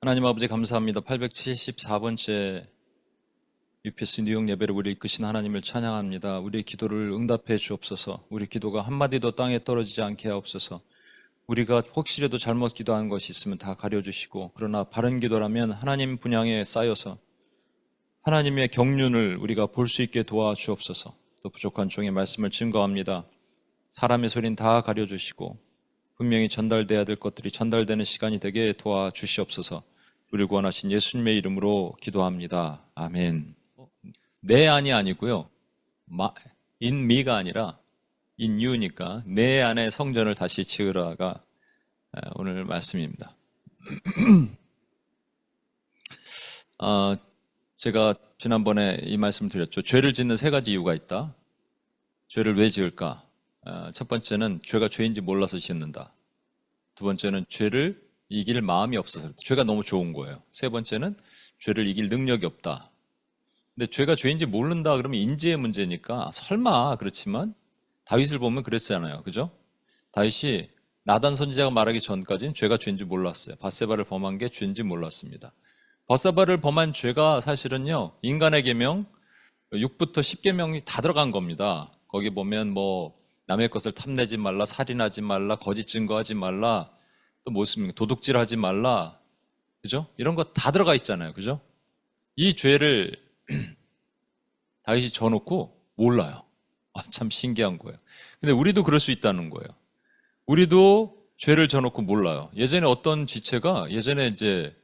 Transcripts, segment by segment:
하나님 아버지 감사합니다. 874번째 UPS 뉴욕 예배를 우리 이끄신 하나님을 찬양합니다. 우리의 기도를 응답해 주옵소서. 우리 기도가 한마디도 땅에 떨어지지 않게 하옵소서. 우리가 혹시라도 잘못 기도한 것이 있으면 다 가려주시고, 그러나 바른 기도라면 하나님 분향에 쌓여서 하나님의 경륜을 우리가 볼 수 있게 도와주옵소서. 또 부족한 종의 말씀을 증거합니다. 사람의 소리는 다 가려주시고 분명히 전달돼야 될 것들이 전달되는 시간이 되게 도와주시옵소서. 우리를 구원하신 예수님의 이름으로 기도합니다. 아멘. 내 안이 아니고요. in me가 아니라 in you니까 내 안에 성전을 다시 지으라가 오늘 말씀입니다. 제가 지난번에 이 말씀을 드렸죠. 죄를 짓는 세 가지 이유가 있다. 죄를 왜 지을까? 첫 번째는 죄가 죄인지 몰라서 짓는다. 두 번째는 죄를 이길 마음이 없어서, 죄가 너무 좋은 거예요. 세 번째는 죄를 이길 능력이 없다. 근데 죄가 죄인지 모른다 그러면 인지의 문제니까 설마 그렇지만 다윗을 보면 그랬잖아요. 그죠? 다윗이 나단 선지자가 말하기 전까지는 죄가 죄인지 몰랐어요. 밧세바를 범한 게 죄인지 몰랐습니다. 밧세바를 범한 죄가 사실은요, 인간의 계명 6부터 10계명이 다 들어간 겁니다. 거기 보면 뭐 남의 것을 탐내지 말라, 살인하지 말라, 거짓 증거하지 말라, 또 뭐 있습니까? 도둑질하지 말라, 그죠? 이런 거 다 들어가 있잖아요, 그죠? 이 죄를 다윗이 져놓고 몰라요. 참 신기한 거예요. 근데 우리도 그럴 수 있다는 거예요. 우리도 죄를 져놓고 몰라요. 예전에 어떤 지체가 예전에 이제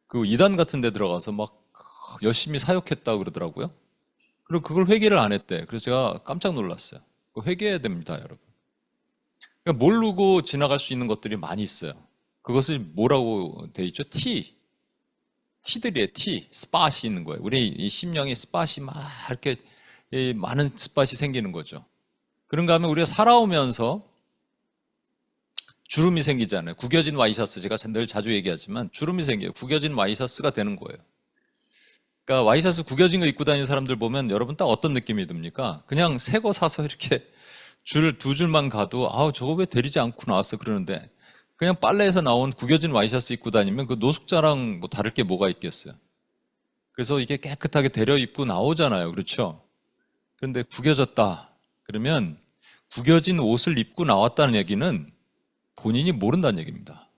그 이단 같은 데 들어가서 막 열심히 사역했다고 그러더라고요. 그리고 그걸 회개를 안 했대. 그래서 제가 깜짝 놀랐어요. 회개해야 됩니다, 여러분. 그러니까 모르고 지나갈 수 있는 것들이 많이 있어요. 그것을 뭐라고 돼 있죠? 티들이에요. 스팟이 있는 거예요. 우리 이 심령에 스팟이 막 이렇게 많은 스팟이 생기는 거죠. 그런가 하면 우리가 살아오면서 주름이 생기잖아요. 구겨진 와이셔츠, 제가 늘 자주 얘기하지만 주름이 생겨요. 구겨진 와이셔츠가 되는 거예요. 그러니까 와이셔츠 구겨진 거 입고 다니는 사람들 보면 여러분 딱 어떤 느낌이 듭니까? 그냥 새 거 사서 이렇게 두 줄만 가도 저거 왜 데리지 않고 나왔어 그러는데, 그냥 빨래에서 나온 구겨진 와이셔츠 입고 다니면 그 노숙자랑 뭐 다를 게 뭐가 있겠어요. 그래서 이게 깨끗하게 데려 입고 나오잖아요. 그렇죠? 그런데 구겨졌다 그러면 구겨진 옷을 입고 나왔다는 얘기는 본인이 모른다는 얘기입니다.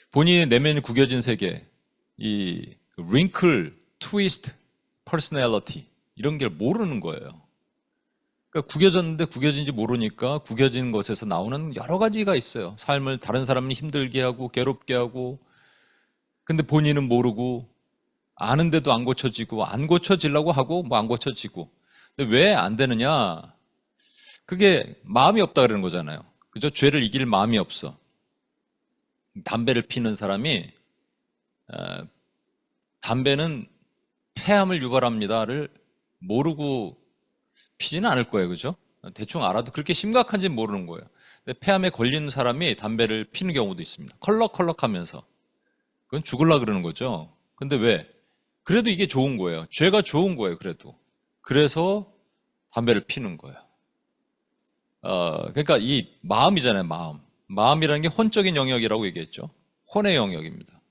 본인의 내면이 구겨진 세계, 이 wrinkle, twist, personality 이런 게 모르는 거예요. 그러니까 구겨졌는데 구겨진지 모르니까 구겨진 것에서 나오는 여러 가지가 있어요. 삶을 다른 사람을 힘들게 하고 괴롭게 하고, 근데 본인은 모르고 아는데도 안 고쳐지고, 안 고쳐지려고 하고 뭐 안 고쳐지고. 근데 왜 안 되느냐? 그게 마음이 없다 그러는 거잖아요. 그죠? 죄를 이길 마음이 없어. 담배를 피는 사람이 담배는 폐암을 유발합니다를 모르고 피지는 않을 거예요. 그죠? 대충 알아도 그렇게 심각한지는 모르는 거예요. 근데 폐암에 걸리는 사람이 담배를 피는 경우도 있습니다. 컬럭컬럭 하면서. 그건 죽으려고 그러는 거죠. 근데 왜? 그래도 이게 좋은 거예요. 죄가 좋은 거예요. 그래도. 그래서 담배를 피는 거예요. 그러니까 이 마음이잖아요. 마음이라는 게 혼적인 영역이라고 얘기했죠. 혼의 영역입니다.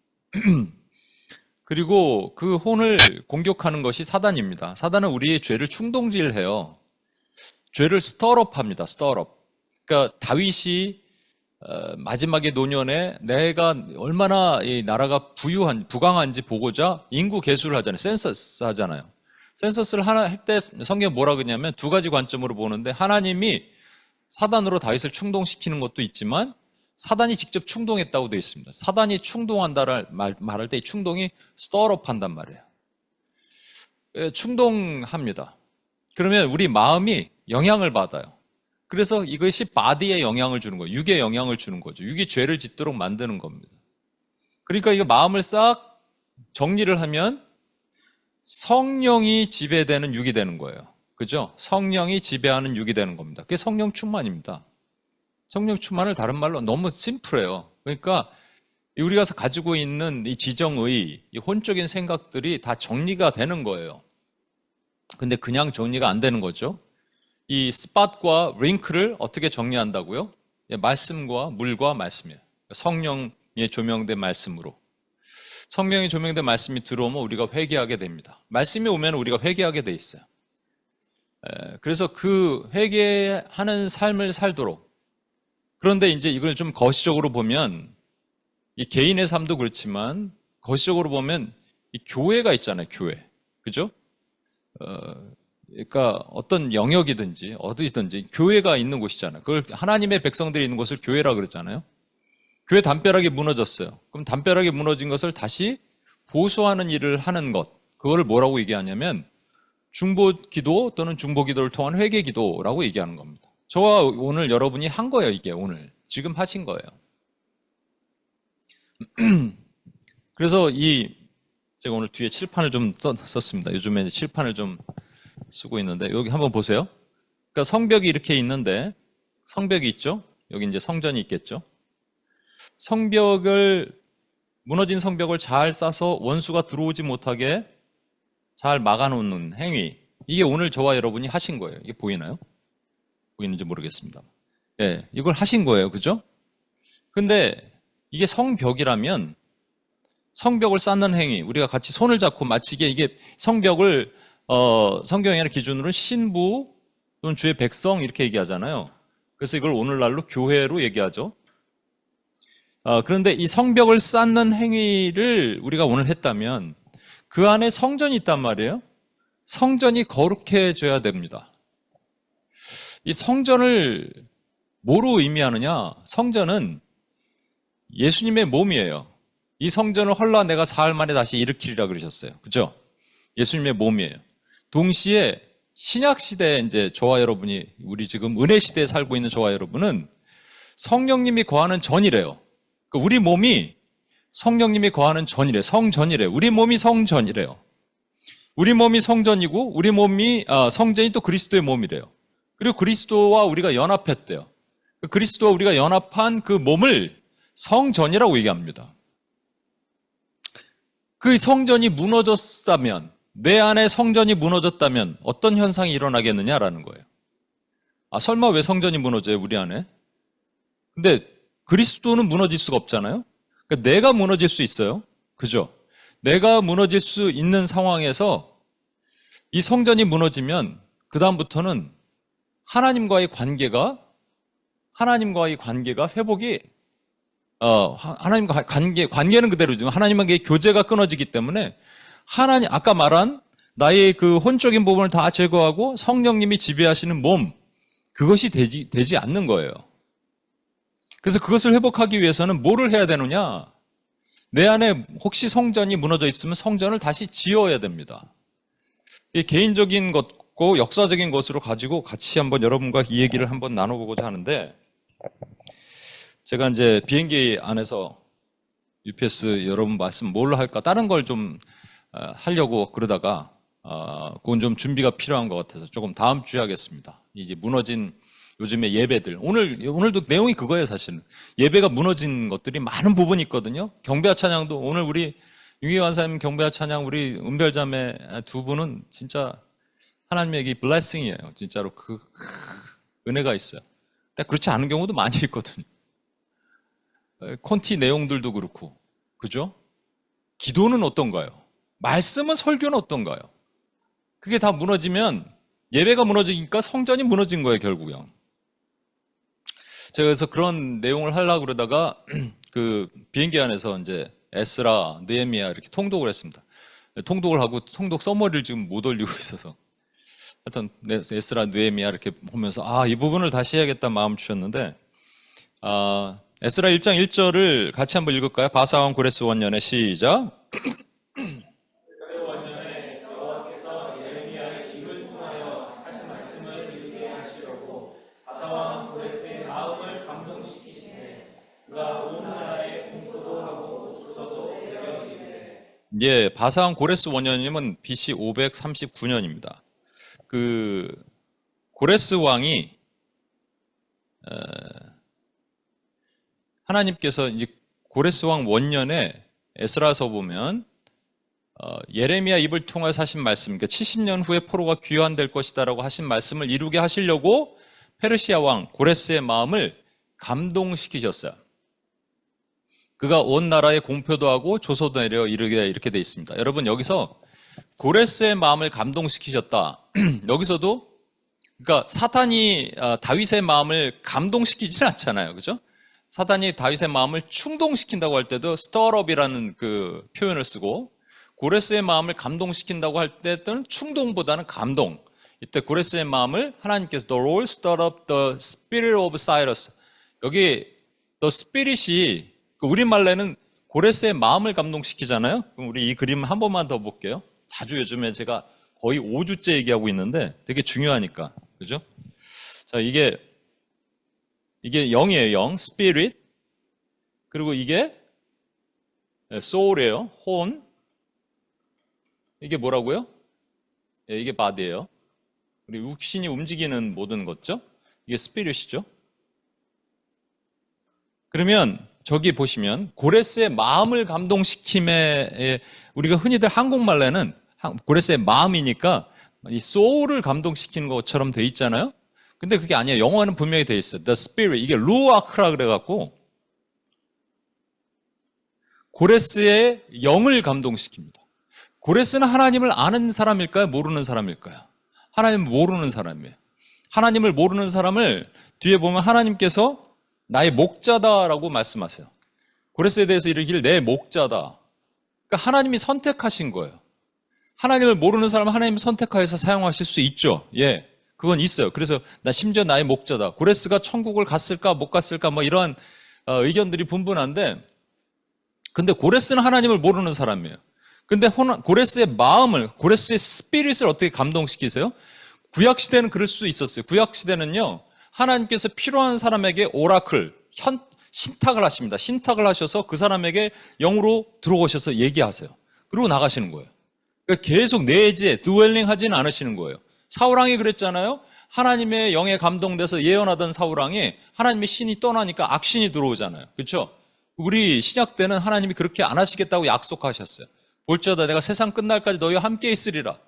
그리고 그 혼을 공격하는 것이 사단입니다. 사단은 우리의 죄를 충동질해요. 죄를 스터럽합니다. 스터럽. 그러니까 다윗이 마지막의 노년에 내가 얼마나 이 나라가 부강한지 보고자 인구 계수를 하잖아요. 센서스 하잖아요. 센서스를 할 때 성경에 뭐라 그러냐면 두 가지 관점으로 보는데, 하나님이 사단으로 다윗을 충동시키는 것도 있지만 사단이 직접 충동했다고 되어 있습니다. 사단이 충동한다를 말할 때 이 충동이 스터럽 한단 말이에요. 충동합니다. 그러면 우리 마음이 영향을 받아요. 그래서 이것이 바디에 영향을 주는 거예요. 육에 영향을 주는 거죠. 육이 죄를 짓도록 만드는 겁니다. 그러니까 이거 마음을 싹 정리를 하면 성령이 지배되는 육이 되는 거예요. 그죠? 성령이 지배하는 육이 되는 겁니다. 그게 성령 충만입니다. 성령 충만을 다른 말로 너무 심플해요. 그러니까 우리가 가지고 있는 이 지정의 이 혼적인 생각들이 다 정리가 되는 거예요. 근데 그냥 정리가 안 되는 거죠. 이 스팟과 링크를 어떻게 정리한다고요? 말씀과 물과 말씀이에요. 성령이 조명된 말씀으로. 성경에 조명된 말씀이 들어오면 우리가 회개하게 됩니다. 말씀이 오면 우리가 회개하게 돼 있어요. 그래서 그 회개하는 삶을 살도록. 그런데 이제 이걸 좀 거시적으로 보면 이 개인의 삶도 그렇지만 거시적으로 보면 이 교회가 있잖아요. 교회. 그죠? 그러니까 어떤 영역이든지 어디든지 교회가 있는 곳이잖아요. 그걸 하나님의 백성들이 있는 곳을 교회라 그랬잖아요. 교회 담벼락이 무너졌어요. 그럼 담벼락이 무너진 것을 다시 보수하는 일을 하는 것. 그거를 뭐라고 얘기하냐면 중보기도 또는 중보기도를 통한 회개기도라고 얘기하는 겁니다. 저와 오늘 여러분이 한 거예요. 이게 오늘 지금 하신 거예요. 그래서 제가 오늘 뒤에 칠판을 좀 썼습니다. 요즘에 칠판을 좀 쓰고 있는데 여기 한번 보세요. 그러니까 성벽이 이렇게 있는데 성벽이 있죠. 여기 이제 성전이 있겠죠. 무너진 성벽을 잘 싸서 원수가 들어오지 못하게 잘 막아놓는 행위. 이게 오늘 저와 여러분이 하신 거예요. 이게 보이나요? 보이는지 모르겠습니다. 예, 이걸 하신 거예요. 그죠? 근데 이게 성벽이라면 성벽을 쌓는 행위, 우리가 같이 손을 잡고 마치 이게 성벽을 성경의 기준으로 신부 또는 주의 백성 이렇게 얘기하잖아요. 그래서 이걸 오늘날로 교회로 얘기하죠. 그런데 이 성벽을 쌓는 행위를 우리가 오늘 했다면 그 안에 성전이 있단 말이에요. 성전이 거룩해져야 됩니다. 이 성전을 뭐로 의미하느냐? 성전은 예수님의 몸이에요. 이 성전을 헐라 내가 사흘 만에 다시 일으키리라 그러셨어요. 그죠? 예수님의 몸이에요. 동시에 신약 시대에 이제 저와 여러분이 우리 지금 은혜 시대에 살고 있는 저와 여러분은 성령님이 거하는 전이래요. 우리 몸이 성령님이 거하는 전이래요. 성전이래요. 우리 몸이 성전이래요. 우리 몸이 성전이고 우리 몸이 성전이 또 그리스도의 몸이래요. 그리고 그리스도와 우리가 연합했대요. 그리스도와 우리가 연합한 그 몸을 성전이라고 얘기합니다. 그 성전이 무너졌다면, 내 안에 성전이 무너졌다면 어떤 현상이 일어나겠느냐라는 거예요. 설마 왜 성전이 무너져요, 우리 안에? 근데 그리스도는 무너질 수가 없잖아요. 그러니까 내가 무너질 수 있어요. 그죠? 내가 무너질 수 있는 상황에서 이 성전이 무너지면 그 다음부터는 하나님과의 관계가 회복이 하나님과 관계는 그대로지만 하나님과의 교제가 끊어지기 때문에 아까 말한 나의 그 혼적인 부분을 다 제거하고 성령님이 지배하시는 몸, 그것이 되지 않는 거예요. 그래서 그것을 회복하기 위해서는 뭐를 해야 되느냐? 내 안에 혹시 성전이 무너져 있으면 성전을 다시 지어야 됩니다. 이 개인적인 것고 역사적인 것으로 가지고 같이 한번 여러분과 이 얘기를 한번 나눠보고자 하는데, 제가 이제 비행기 안에서 UPS 여러분 말씀 뭘로 할까? 다른 걸 좀 하려고 그러다가 그건 좀 준비가 필요한 것 같아서 조금 다음 주에 하겠습니다. 이제 무너진 요즘의 예배들. 오늘도 내용이 그거예요, 사실은. 예배가 무너진 것들이 많은 부분이 있거든요. 경배와 찬양도 오늘 우리 윤기관 사님 경배와 찬양 우리 은별자매 두 분은 진짜 하나님에게 블레싱이에요. 진짜로 그 은혜가 있어요. 근데 그렇지 않은 경우도 많이 있거든요. 콘티 내용들도 그렇고. 그죠? 기도는 어떤가요? 말씀은 설교는 어떤가요? 그게 다 무너지면 예배가 무너지니까 성전이 무너진 거예요, 결국은. 제가 그래서 그런 내용을 하려고 그러다가 그 비행기 안에서 이제 에스라, 느헤미야 이렇게 통독을 했습니다. 통독을 하고 통독 서머리를 지금 못 올리고 있어서 하여튼 에스라, 느헤미야 이렇게 보면서 이 부분을 다시 해야겠다 마음 주셨는데 에스라 1장 1절을 같이 한번 읽을까요? 바사왕 고레스 원년의 시작. 예, 바사왕 고레스 원년이면 BC 539년입니다. 그 고레스 왕이 하나님께서 이제 고레스 왕 원년에 에스라서 보면 예레미야 입을 통해서 하신 말씀, 그러니까 70년 후에 포로가 귀환될 것이다라고 하신 말씀을 이루게 하시려고 페르시아 왕 고레스의 마음을 감동시키셨어요. 그가 온 나라에 공표도 하고 조소도 내려 이렇게 돼 있습니다. 여러분 여기서 고레스의 마음을 감동시키셨다. 여기서도 그러니까 사탄이 다윗의 마음을 감동시키지는 않잖아요. 그죠? 사탄이 다윗의 마음을 충동시킨다고 할 때도 stir up이라는 그 표현을 쓰고 고레스의 마음을 감동시킨다고 할 때는 충동보다는 감동. 이때 고레스의 마음을 하나님께서 The Lord stirred up the spirit of Cyrus. 여기 the spirit이 우리말로는 고레스의 마음을 감동시키잖아요. 그럼 우리 이 그림 한 번만 더 볼게요. 자주 요즘에 제가 거의 5주째 얘기하고 있는데 되게 중요하니까. 그죠? 자, 이게 영이에요, 영. spirit. 그리고 이게 soul이에요, 혼. 이게 뭐라고요? 예, 이게 body예요. 우리 육신이 움직이는 모든 것죠? 이게 spirit이죠. 그러면 저기 보시면 고레스의 마음을 감동시킴에 우리가 흔히들 한국말로는 고레스의 마음이니까 이 soul을 감동시키는 것처럼 돼 있잖아요. 근데 그게 아니에요. 영어는 분명히 돼 있어요. The spirit. 이게 루아크라 그래갖고 고레스의 영을 감동시킵니다. 고레스는 하나님을 아는 사람일까요? 모르는 사람일까요? 하나님을 모르는 사람이에요. 하나님을 모르는 사람을 뒤에 보면 하나님께서 나의 목자다라고 말씀하세요. 고레스에 대해서 이르기를 내 목자다. 그러니까 하나님이 선택하신 거예요. 하나님을 모르는 사람은 하나님을 선택하여서 사용하실 수 있죠. 예, 그건 있어요. 그래서 나 심지어 나의 목자다. 고레스가 천국을 갔을까 못 갔을까 뭐 이러한 의견들이 분분한데 근데 고레스는 하나님을 모르는 사람이에요. 근데 고레스의 마음을, 고레스의 스피릿을 어떻게 감동시키세요? 구약시대는 그럴 수 있었어요. 구약시대는요, 하나님께서 필요한 사람에게 오라클, 신탁을 하십니다. 신탁을 하셔서 그 사람에게 영으로 들어오셔서 얘기하세요. 그리고 나가시는 거예요. 그러니까 계속 내재, 드웰링 하지는 않으시는 거예요. 사울왕이 그랬잖아요. 하나님의 영에 감동돼서 예언하던 사울왕이 하나님의 신이 떠나니까 악신이 들어오잖아요. 그렇죠? 우리 신약 때는 하나님이 그렇게 안 하시겠다고 약속하셨어요. 볼지어다 내가 세상 끝날까지 너희와 함께 있으리라.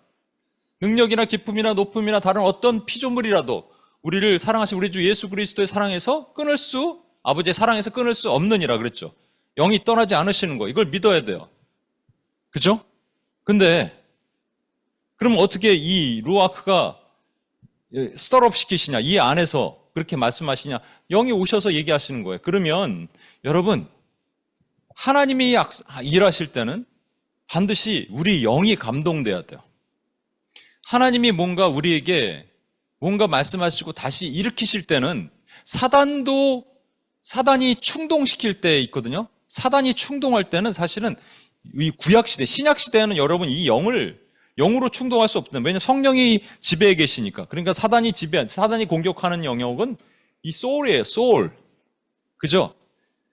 능력이나 기쁨이나 높음이나 다른 어떤 피조물이라도 우리를 사랑하신 우리 주 예수 그리스도의 사랑에서 아버지의 사랑에서 끊을 수 없느니라 그랬죠. 영이 떠나지 않으시는 거, 이걸 믿어야 돼요. 그죠? 근데 그럼 어떻게 이 루아크가 스터럽 시키시냐, 이 안에서 그렇게 말씀하시냐, 영이 오셔서 얘기하시는 거예요. 그러면 여러분, 하나님이 일하실 때는 반드시 우리 영이 감동돼야 돼요. 하나님이 뭔가 우리에게 뭔가 말씀하시고 다시 일으키실 때는 사단이 충동시킬 때 있거든요. 사단이 충동할 때는 사실은 이 구약시대, 신약시대에는 여러분 이 영으로 충동할 수 없거든요. 왜냐하면 성령이 지배해 계시니까. 그러니까 사단이 공격하는 영역은 이 소울이에요, 소울. 그죠?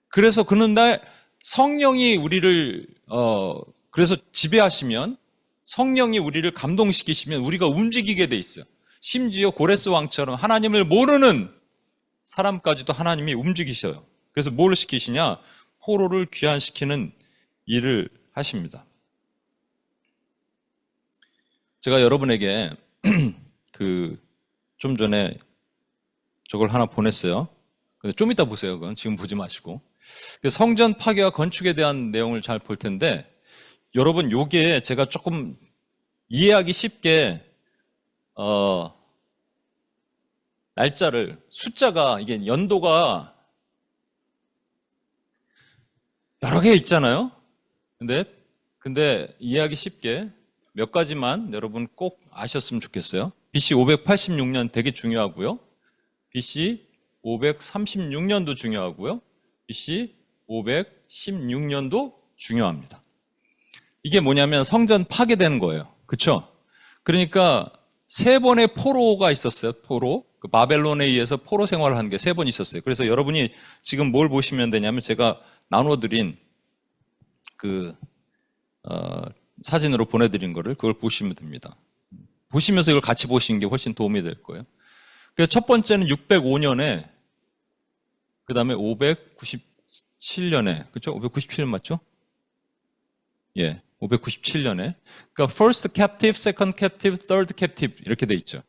그래서 그런 날 성령이 우리를, 그래서 지배하시면 성령이 우리를 감동시키시면 우리가 움직이게 돼 있어요. 심지어 고레스 왕처럼 하나님을 모르는 사람까지도 하나님이 움직이셔요. 그래서 뭘 시키시냐? 포로를 귀환시키는 일을 하십니다. 제가 여러분에게 좀 전에 저걸 하나 보냈어요. 근데 좀 이따 보세요. 그건 지금 보지 마시고. 성전 파괴와 건축에 대한 내용을 잘 볼 텐데 여러분 요게 제가 조금 이해하기 쉽게 날짜를 숫자가 이게 연도가 여러 개 있잖아요. 근데 이해하기 쉽게 몇 가지만 여러분 꼭 아셨으면 좋겠어요. BC 586년 되게 중요하고요. BC 536년도 중요하고요. BC 516년도 중요합니다. 이게 뭐냐면 성전 파괴되는 거예요. 그렇죠? 그러니까 3번의 포로가 있었어요. 그 바벨론에 의해서 포로 생활을 한 게 3번 있었어요. 그래서 여러분이 지금 뭘 보시면 되냐면 제가 나눠드린 사진으로 보내드린 거를 그걸 보시면 됩니다. 보시면서 이걸 같이 보시는 게 훨씬 도움이 될 거예요. 그래서 첫 번째는 605년에 그 다음에 597년에 그렇죠? 597년 맞죠? 예, 597년에 그러니까 first captive, second captive, third captive 이렇게 돼 있죠.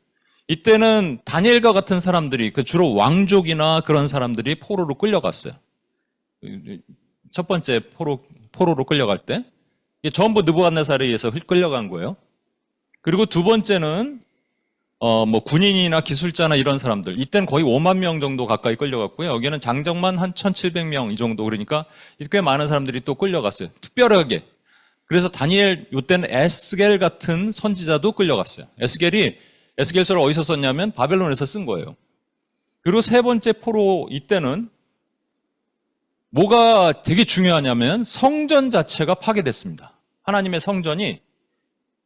이때는 다니엘과 같은 사람들이 주로 왕족이나 그런 사람들이 포로로 끌려갔어요. 첫 번째 포로로 끌려갈 때 이게 전부 느부갓네살에 의해서 끌려간 거예요. 그리고 두 번째는 뭐 군인이나 기술자나 이런 사람들, 이때는 거의 5만 명 정도 가까이 끌려갔고요. 여기는 장정만 한 1,700명 이 정도, 그러니까 꽤 많은 사람들이 또 끌려갔어요. 특별하게. 그래서 다니엘, 요때는 에스겔 같은 선지자도 끌려갔어요. 에스겔서를 어디서 썼냐면 바벨론에서 쓴 거예요. 그리고 세 번째 포로, 이때는 뭐가 되게 중요하냐면 성전 자체가 파괴됐습니다. 하나님의 성전이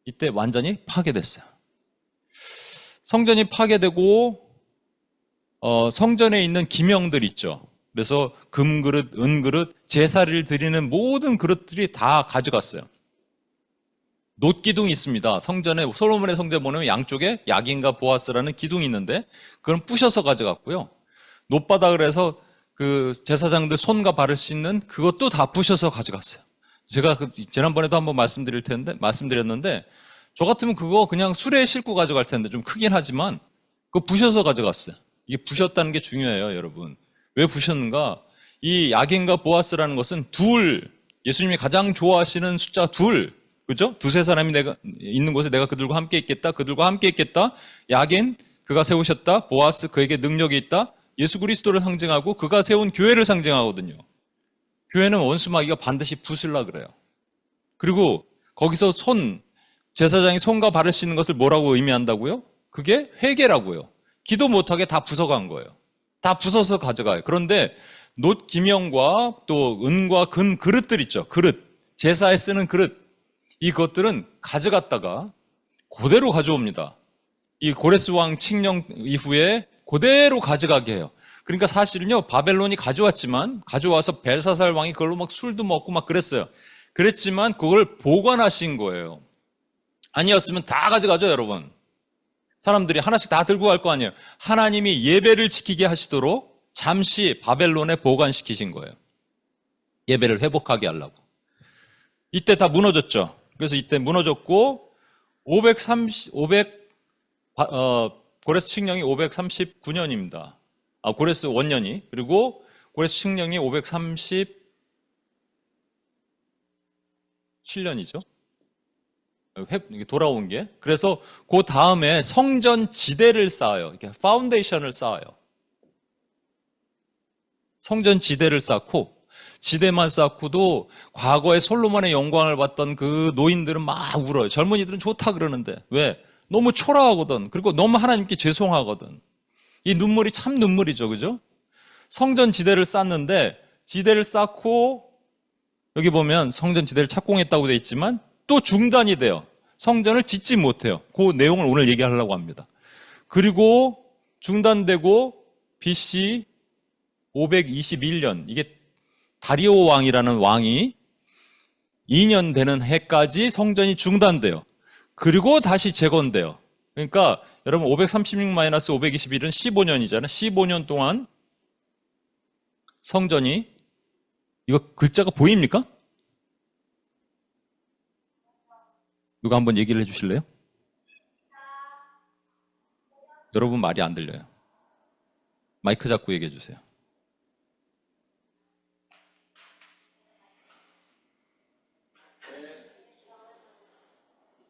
이때 완전히 파괴됐어요. 성전이 파괴되고 성전에 있는 기명들 있죠. 그래서 금그릇, 은그릇, 제사를 드리는 모든 그릇들이 다 가져갔어요. 놋기둥이 있습니다. 성전에, 솔로몬의 성전에 보면 양쪽에 야긴과 보아스라는 기둥이 있는데 그건 부셔서 가져갔고요. 놋바닥을 해서 그 제사장들 손과 발을 씻는 그것도 다 부셔서 가져갔어요. 제가 지난번에도 한번 말씀드렸는데 저 같으면 그거 그냥 수레에 싣고 가져갈 텐데 좀 크긴 하지만 그거 부셔서 가져갔어요. 이게 부셨다는 게 중요해요, 여러분. 왜 부셨는가? 이 야긴과 보아스라는 것은 예수님이 가장 좋아하시는 숫자 그죠? 두세 사람이 내가 있는 곳에 내가 그들과 함께 있겠다. 야긴, 그가 세우셨다. 보아스, 그에게 능력이 있다. 예수 그리스도를 상징하고 그가 세운 교회를 상징하거든요. 교회는 원수마귀가 반드시 부술라 그래요. 그리고 거기서 제사장이 손과 발을 씻는 것을 뭐라고 의미한다고요? 그게 회개라고요. 기도 못하게 다 부숴간 거예요. 다 부숴서 가져가요. 그런데 놋 기명과 또 은과 금 그릇들 있죠. 제사에 쓰는 그릇. 이것들은 가져갔다가 그대로 가져옵니다. 이 고레스 왕 칙령 이후에 그대로 가져가게 해요. 그러니까 사실은요, 바벨론이 가져와서 벨사살 왕이 그걸로 막 술도 먹고 막 그랬어요. 그랬지만 그걸 보관하신 거예요. 아니었으면 다 가져가죠, 여러분. 사람들이 하나씩 다 들고 갈 거 아니에요. 하나님이 예배를 지키게 하시도록 잠시 바벨론에 보관시키신 거예요. 예배를 회복하게 하려고. 이때 다 무너졌죠. 그래서 이때 무너졌고, 고레스 칙령이 539년입니다. 고레스 원년이. 그리고 고레스 칙령이 537년이죠. 돌아온 게. 그래서 그 다음에 성전 지대를 쌓아요. 이렇게 파운데이션을 쌓아요. 성전 지대를 쌓고, 지대만 쌓고도 과거에 솔로몬의 영광을 봤던 그 노인들은 막 울어요. 젊은이들은 좋다 그러는데. 왜? 너무 초라하거든. 그리고 너무 하나님께 죄송하거든. 이 눈물이 참 눈물이죠. 그죠? 성전 지대를 쌓는데, 지대를 쌓고, 여기 보면 성전 지대를 착공했다고 되어 있지만, 또 중단이 돼요. 성전을 짓지 못해요. 그 내용을 오늘 얘기하려고 합니다. 그리고 중단되고 BC 521년, 이게 다리오 왕이라는 왕이 2년 되는 해까지 성전이 중단돼요. 그리고 다시 재건돼요. 그러니까 여러분 536-521은 15년이잖아요. 15년 동안 성전이, 이거 글자가 보입니까? 누가 한번 얘기를 해주실래요? 여러분 말이 안 들려요. 마이크 잡고 얘기해 주세요.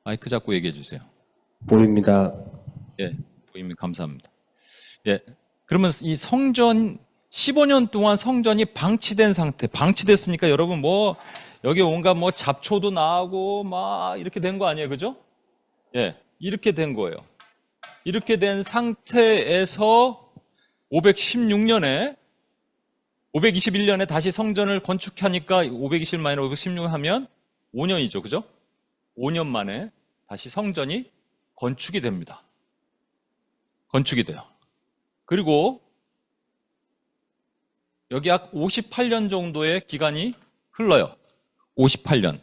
마이크 잡고 얘기해 주세요. 보입니다. 예, 보이면 감사합니다. 예, 그러면 이 성전 15년 동안 성전이 방치된 상태, 방치됐으니까 여러분 여기 온갖 잡초도 나오고 막 이렇게 된 거 아니에요, 그죠? 예, 이렇게 된 거예요. 이렇게 된 상태에서 521년에 다시 성전을 건축하니까 520-516 하면 5년이죠, 그죠? 5년 만에 다시 성전이 건축이 됩니다. 건축이 돼요. 그리고 여기 약 58년 정도의 기간이 흘러요. 58년.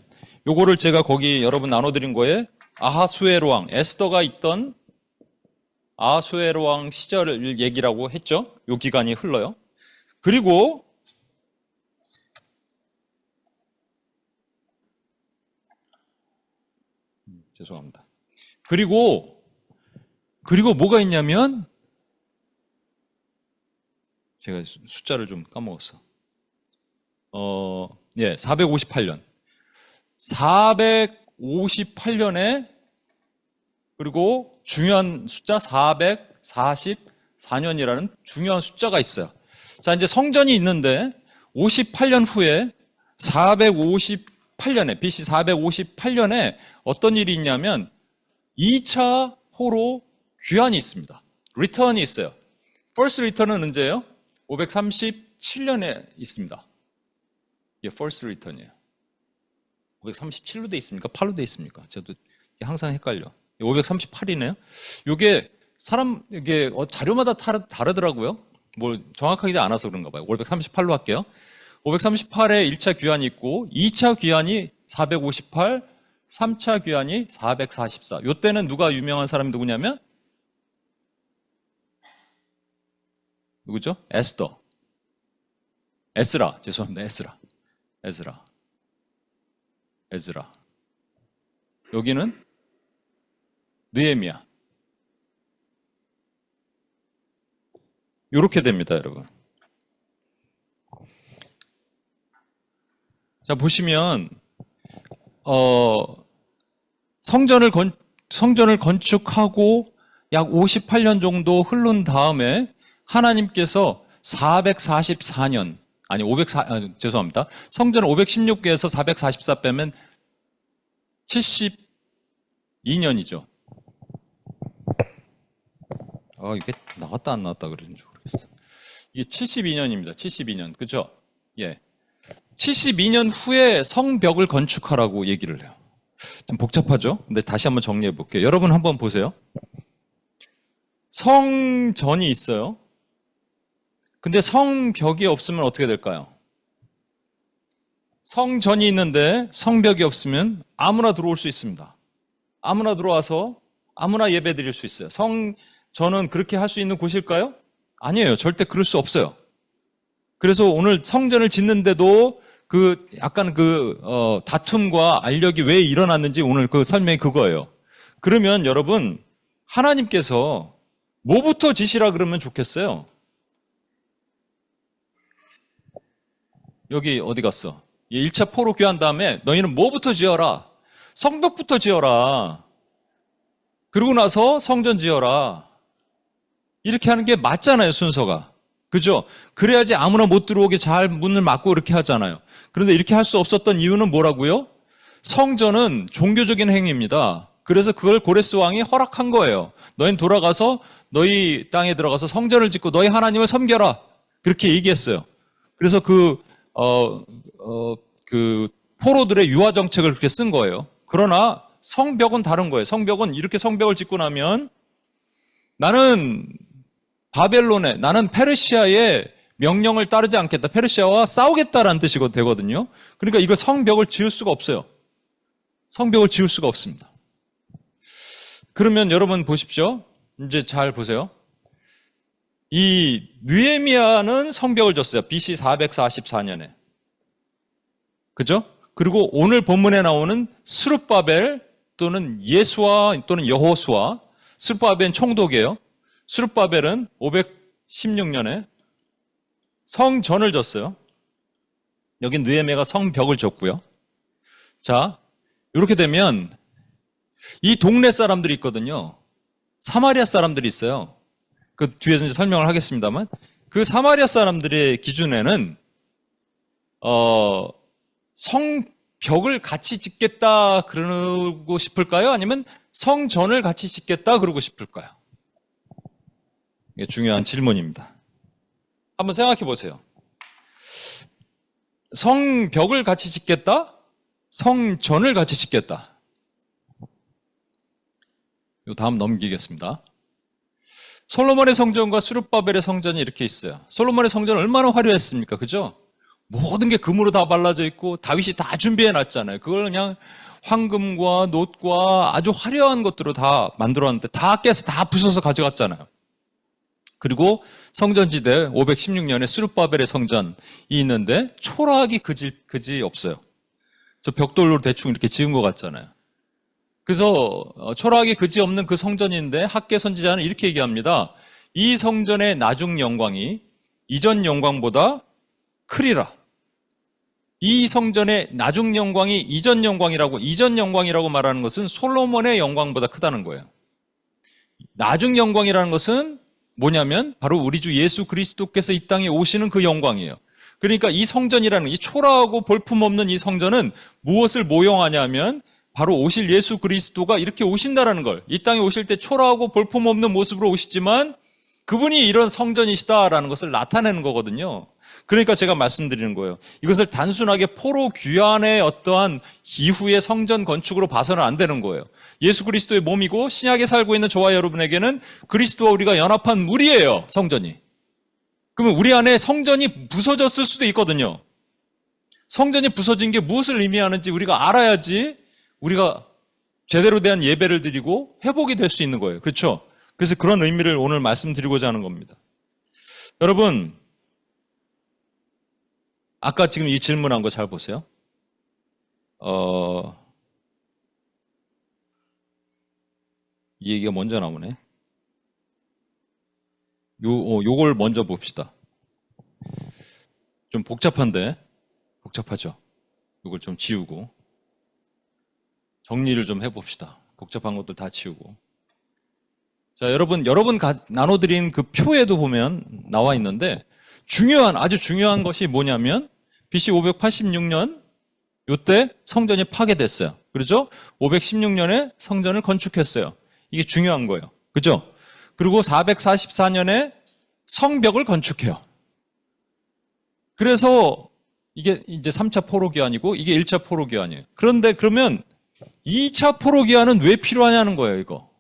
요거를 제가 거기 여러분 나눠드린 거에 아하수에로 왕, 에스더가 있던 아하수에로 왕 시절을 얘기라고 했죠. 요 기간이 흘러요. 그리고 죄송합니다. 그리고 뭐가 있냐면 제가 숫자를 좀 까먹었어. 예, 458년. 458년에 그리고 중요한 숫자 444년이라는 중요한 숫자가 있어요. 자, 이제 성전이 있는데 58년 후에 458년에 BC 458년에 어떤 일이 있냐면 2차 포로 귀환이 있습니다. 리턴이 있어요. First return은 언제예요? 537년에 있습니다. 예, First return이에요. 537로 돼 있습니까? 8로 돼 있습니까? 저도 항상 헷갈려. 538이네요. 이게 이게 자료마다 다르더라고요. 뭘 정확하게 않아서 그런가 봐요. 538로 할게요. 538에 1차 귀환이 있고 2차 귀환이 458, 3차 귀환이 444. 이때는 누가 유명한 사람이 누구냐면 누구죠? 에스라. 죄송합니다. 에스라. 여기는 느헤미야. 이렇게 됩니다, 여러분. 자, 보시면 성전을 건축하고 약 58년 정도 흐른 다음에 하나님께서 444년 죄송합니다. 성전을 516개에서 444 빼면 72년이죠. 이게 나왔다 안 나왔다 그러는지 모르겠어. 이게 72년입니다. 72년. 그죠? 예. 72년 후에 성벽을 건축하라고 얘기를 해요. 좀 복잡하죠? 근데 다시 한번 정리해 볼게요. 여러분 한번 보세요. 성전이 있어요. 근데 성벽이 없으면 어떻게 될까요? 성전이 있는데 성벽이 없으면 아무나 들어올 수 있습니다. 아무나 들어와서 아무나 예배 드릴 수 있어요. 성전은 그렇게 할 수 있는 곳일까요? 아니에요. 절대 그럴 수 없어요. 그래서 오늘 성전을 짓는데도 약간 다툼과 알력이 왜 일어났는지 오늘 그 설명이 그거예요. 그러면 여러분, 하나님께서 뭐부터 지시라 그러면 좋겠어요? 여기 어디 갔어? 1차 포로 귀한 다음에 너희는 뭐부터 지어라? 성벽부터 지어라. 그러고 나서 성전 지어라. 이렇게 하는 게 맞잖아요, 순서가. 그죠? 그래야지 아무나 못 들어오게 잘 문을 막고 이렇게 하잖아요. 그런데 이렇게 할 수 없었던 이유는 뭐라고요? 성전은 종교적인 행위입니다. 그래서 그걸 고레스 왕이 허락한 거예요. 너희는 돌아가서 너희 땅에 들어가서 성전을 짓고 너희 하나님을 섬겨라. 그렇게 얘기했어요. 그래서 포로들의 유화 정책을 그렇게 쓴 거예요. 그러나 성벽은 다른 거예요. 성벽은 이렇게 성벽을 짓고 나면 나는 페르시아의 명령을 따르지 않겠다. 페르시아와 싸우겠다라는 뜻이 되거든요. 그러니까 이거 성벽을 지을 수가 없어요. 성벽을 지을 수가 없습니다. 그러면 여러분 보십시오. 이제 잘 보세요. 이 느헤미야는 성벽을 졌어요. BC 444년에. 그죠? 그리고 오늘 본문에 나오는 스룹바벨 또는 예수와 또는 여호수아, 스룹바벨은 총독이에요. 스룹바벨은 516년에 성전을 졌어요. 여기 느헤미야가 성벽을 졌고요. 자, 이렇게 되면 이 동네 사람들이 있거든요. 사마리아 사람들이 있어요. 그 뒤에서 이제 설명을 하겠습니다만 그 사마리아 사람들의 기준에는 성벽을 같이 짓겠다 그러고 싶을까요? 아니면 성전을 같이 짓겠다 그러고 싶을까요? 이게 중요한 질문입니다. 한번 생각해 보세요. 성벽을 같이 짓겠다? 성전을 같이 짓겠다? 요 다음 넘기겠습니다. 솔로몬의 성전과 스룹바벨의 성전이 이렇게 있어요. 솔로몬의 성전은 얼마나 화려했습니까? 그죠? 모든 게 금으로 다 발라져 있고 다윗이 다 준비해 놨잖아요. 그걸 그냥 황금과 놋과 아주 화려한 것들로 다 만들었는데 다 깨서 다 부숴서 가져갔잖아요. 그리고 성전지대 516년에 스룹바벨의 성전이 있는데 초라하기 그지 없어요. 저 벽돌로 대충 이렇게 지은 것 같잖아요. 그래서 초라하기 그지 없는 그 성전인데 학계 선지자는 이렇게 얘기합니다. 이 성전의 나중 영광이 이전 영광보다 크리라. 이 성전의 나중 영광이 이전 영광이라고 말하는 것은 솔로몬의 영광보다 크다는 거예요. 나중 영광이라는 것은 뭐냐면 바로 우리 주 예수 그리스도께서 이 땅에 오시는 그 영광이에요. 그러니까 이 성전이라는 이 초라하고 볼품없는 이 성전은 무엇을 모형하냐면 바로 오실 예수 그리스도가 이렇게 오신다라는 걸, 이 땅에 오실 때 초라하고 볼품없는 모습으로 오시지만 그분이 이런 성전이시다라는 것을 나타내는 거거든요. 그러니까 제가 말씀드리는 거예요. 이것을 단순하게 포로 귀환의 어떠한 이후의 성전 건축으로 봐서는 안 되는 거예요. 예수 그리스도의 몸이고 신약에 살고 있는 저와 여러분에게는 그리스도와 우리가 연합한 무리예요, 성전이. 그러면 우리 안에 성전이 부서졌을 수도 있거든요. 성전이 부서진 게 무엇을 의미하는지 우리가 알아야지 우리가 제대로 대한 예배를 드리고 회복이 될 수 있는 거예요. 그렇죠? 그래서 그런 의미를 오늘 말씀드리고자 하는 겁니다. 여러분, 아까 지금 이 질문한 거 잘 보세요. 이 얘기가 먼저 나오네. 요걸 먼저 봅시다. 좀 복잡하죠? 요걸 좀 지우고 정리를 좀 해봅시다. 복잡한 것도 다 지우고. 자, 여러분 나눠드린 그 표에도 보면 나와 있는데 아주 중요한 것이 뭐냐면 BC 586년 요때 성전이 파괴됐어요. 그렇죠? 516년에 성전을 건축했어요. 이게 중요한 거예요. 그죠? 그리고 444년에 성벽을 건축해요. 그래서 이게 이제 3차 포로기환이고 이게 1차 포로기환이에요. 그런데 그러면 2차 포로기환은 왜 필요하냐는 거예요, 이거.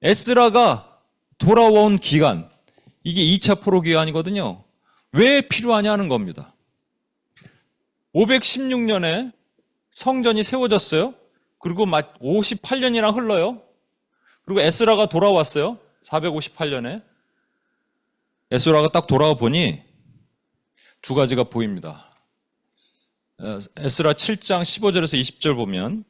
에스라가 돌아온 기간, 이게 2차 포로기환이거든요. 왜 필요하냐는 겁니다. 516년에 성전이 세워졌어요. 그리고 58년이나 흘러요. 그리고 에스라가 돌아왔어요. 458년에. 에스라가 딱 돌아와 보니 두 가지가 보입니다. 에스라 7장 15절에서 20절 보면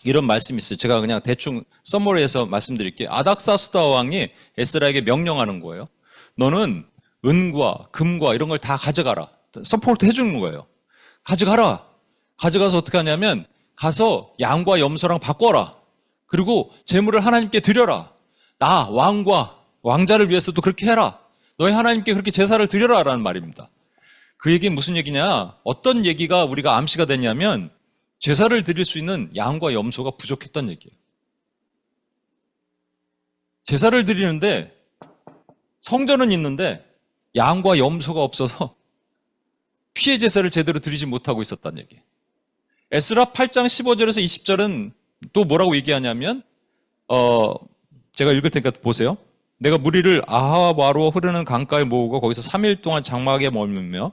이런 말씀이 있어요. 제가 그냥 대충 서머리해서 말씀드릴게요. 아닥사스다 왕이 에스라에게 명령하는 거예요. 너는 은과 금과 이런 걸 다 가져가라. 서포트 해주는 거예요. 가져가라. 가져가서 어떻게 하냐면 가서 양과 염소랑 바꿔라. 그리고 재물을 하나님께 드려라. 나 왕자를 위해서도 그렇게 해라. 너희 하나님께 그렇게 제사를 드려라 라는 말입니다. 그 얘기는 무슨 얘기냐? 어떤 얘기가 우리가 암시가 됐냐면 제사를 드릴 수 있는 양과 염소가 부족했던 얘기예요. 제사를 드리는데 성전은 있는데 양과 염소가 없어서 피해 제사를 제대로 드리지 못하고 있었다는 얘기예요. 에스라 8장 15절에서 20절은 또 뭐라고 얘기하냐면 제가 읽을 테니까 보세요. 내가 무리를 아하와로 흐르는 강가에 모으고 거기서 3일 동안 장막에 머물며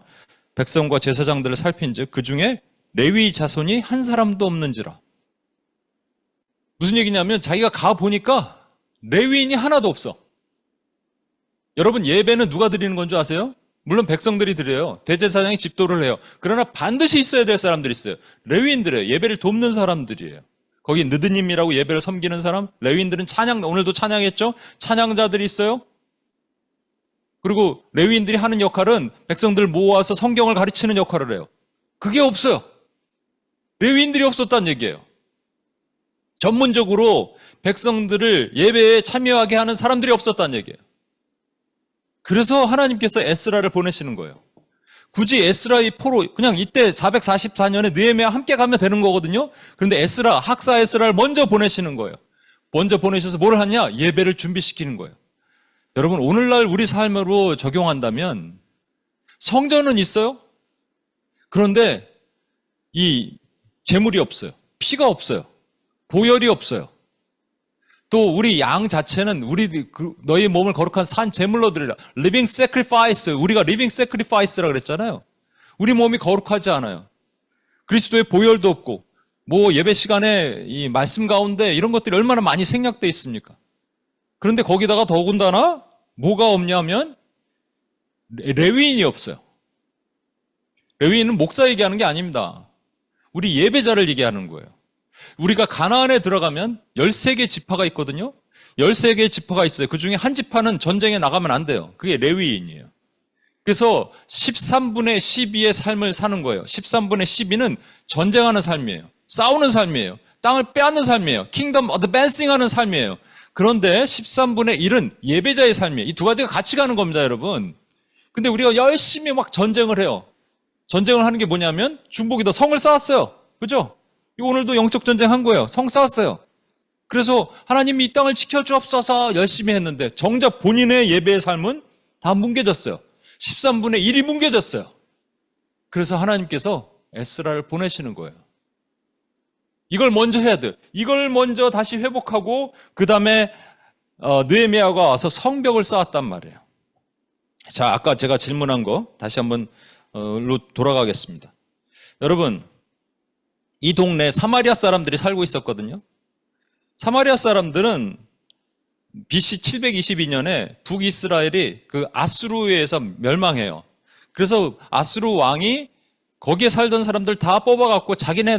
백성과 제사장들을 살핀즉 그 중에 레위 자손이 한 사람도 없는지라. 무슨 얘기냐면 자기가 가보니까 레위인이 하나도 없어. 여러분, 예배는 누가 드리는 건 줄 아세요? 물론 백성들이 드려요. 대제사장이 집도를 해요. 그러나 반드시 있어야 될 사람들이 있어요. 레위인들이에요. 예배를 돕는 사람들이에요. 거기 느드님이라고 예배를 섬기는 사람, 레위인들은 오늘도 찬양했죠? 찬양자들이 있어요. 그리고 레위인들이 하는 역할은 백성들 모아서 성경을 가르치는 역할을 해요. 그게 없어요. 레위인들이 없었다는 얘기예요. 전문적으로 백성들을 예배에 참여하게 하는 사람들이 없었다는 얘기예요. 그래서 하나님께서 에스라를 보내시는 거예요. 굳이 에스라의 포로, 그냥 이때 444년에 느헤미야 함께 가면 되는 거거든요. 그런데 학사 에스라를 먼저 보내시는 거예요. 먼저 보내셔서 뭘 하냐? 예배를 준비시키는 거예요. 여러분, 오늘날 우리 삶으로 적용한다면 성전은 있어요. 그런데 이 재물이 없어요. 피가 없어요. 보혈이 없어요. 또 우리 양 자체는 너희 몸을 거룩한 산 제물로 드리라. living sacrifice. 우리가 living sacrifice라 그랬잖아요. 우리 몸이 거룩하지 않아요. 그리스도의 보혈도 없고 예배 시간에 이 말씀 가운데 이런 것들이 얼마나 많이 생략되어 있습니까? 그런데 거기다가 더군다나 뭐가 없냐면 레위인이 없어요. 레위인은 목사 얘기하는 게 아닙니다. 우리 예배자를 얘기하는 거예요. 우리가 가나안에 들어가면 13개 지파가 있거든요. 13개의 지파가 있어요. 그 중에 한 지파는 전쟁에 나가면 안 돼요. 그게 레위인이에요. 그래서 13분의 12의 삶을 사는 거예요. 13분의 12는 전쟁하는 삶이에요. 싸우는 삶이에요. 땅을 빼앗는 삶이에요. 킹덤 어드밴싱 하는 삶이에요. 그런데 13분의 1은 예배자의 삶이에요. 이 두 가지가 같이 가는 겁니다, 여러분. 근데 우리가 열심히 막 전쟁을 해요. 전쟁을 하는 게 뭐냐면 중복이다. 성을 쌓았어요. 그죠? 오늘도 영적 전쟁 한 거예요. 성 쌓았어요. 그래서 하나님이 이 땅을 지켜주옵소서 열심히 했는데 정작 본인의 예배의 삶은 다 뭉개졌어요. 13분의 1이 뭉개졌어요. 그래서 하나님께서 에스라를 보내시는 거예요. 이걸 먼저 해야 돼요. 이걸 먼저 다시 회복하고 그 다음에 느헤미야가 와서 성벽을 쌓았단 말이에요. 자, 아까 제가 질문한 거 다시 한번 돌아가겠습니다. 여러분, 이 동네에 사마리아 사람들이 살고 있었거든요. 사마리아 사람들은 BC 722년에 북이스라엘이 그 아수르에 의해서 멸망해요. 그래서 아수르 왕이 거기에 살던 사람들 다 뽑아갖고 자기네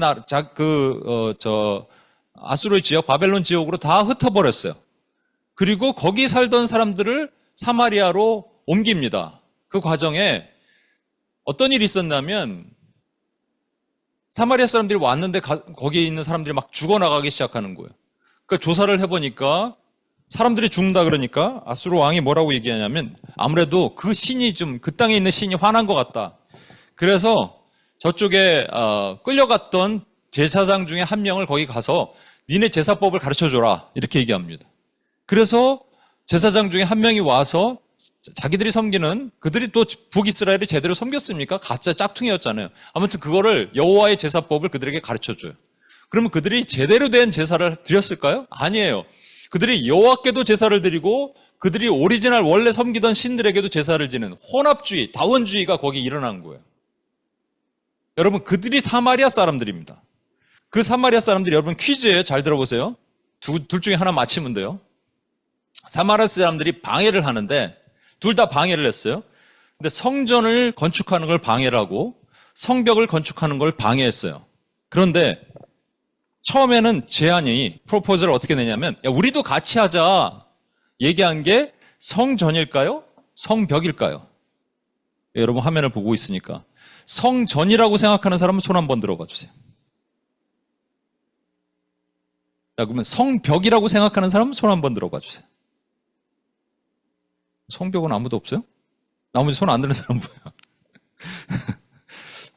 아수르 지역, 바벨론 지역으로 다 흩어버렸어요. 그리고 거기 살던 사람들을 사마리아로 옮깁니다. 그 과정에 어떤 일이 있었냐면 사마리아 사람들이 왔는데 거기에 있는 사람들이 막 죽어나가기 시작하는 거예요. 그러니까 조사를 해보니까 사람들이 죽는다 그러니까 아수르 왕이 뭐라고 얘기하냐면 아무래도 그 신이 그 땅에 있는 신이 화난 것 같다. 그래서 저쪽에 끌려갔던 제사장 중에 한 명을 거기 가서 니네 제사법을 가르쳐줘라 이렇게 얘기합니다. 그래서 제사장 중에 한 명이 와서 자기들이 섬기는 그들이 또 북이스라엘이 제대로 섬겼습니까? 가짜 짝퉁이었잖아요. 아무튼 그거를 여호와의 제사법을 그들에게 가르쳐줘요. 그러면 그들이 제대로 된 제사를 드렸을까요? 아니에요. 그들이 여호와께도 제사를 드리고 그들이 오리지널 원래 섬기던 신들에게도 제사를 지는 혼합주의, 다원주의가 거기 일어난 거예요. 여러분, 그들이 사마리아 사람들입니다. 그 사마리아 사람들이 여러분 퀴즈예요. 잘 들어보세요. 둘 중에 하나 맞히면 돼요. 사마리아 사람들이 방해를 하는데 둘 다 방해를 했어요. 근데 성전을 건축하는 걸 방해를 하고 성벽을 건축하는 걸 방해했어요. 그런데 처음에는 제안이 프로포즈를 어떻게 내냐면 야, 우리도 같이 하자 얘기한 게 성전일까요? 성벽일까요? 여러분 화면을 보고 있으니까 성전이라고 생각하는 사람은 손 한번 들어봐 주세요. 자, 그러면 성벽이라고 생각하는 사람은 손 한번 들어봐 주세요. 성벽은 아무도 없어요? 나머지 손 안 드는 사람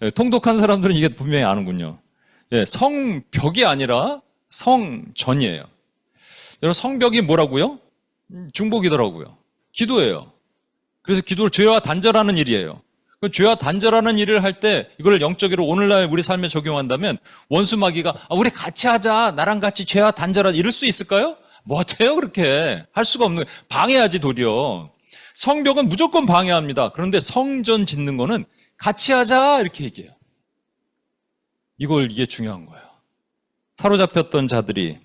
뭐야? 통독한 사람들은 이게 분명히 아는군요. 예, 성벽이 아니라 성전이에요. 여러분 성벽이 뭐라고요? 중복이더라고요. 기도예요. 그래서 기도를 죄와 단절하는 일이에요. 죄와 단절하는 일을 할 때 이걸 영적으로 오늘날 우리 삶에 적용한다면 원수 마귀가 우리 같이 하자, 나랑 같이 죄와 단절하자 이럴 수 있을까요? 못해요. 그렇게 할 수가 없는 거예요. 방해하지 도리어. 성벽은 무조건 방해합니다. 그런데 성전 짓는 거는 같이 하자 이렇게 얘기해요. 이게 중요한 거예요. 사로잡혔던 자들의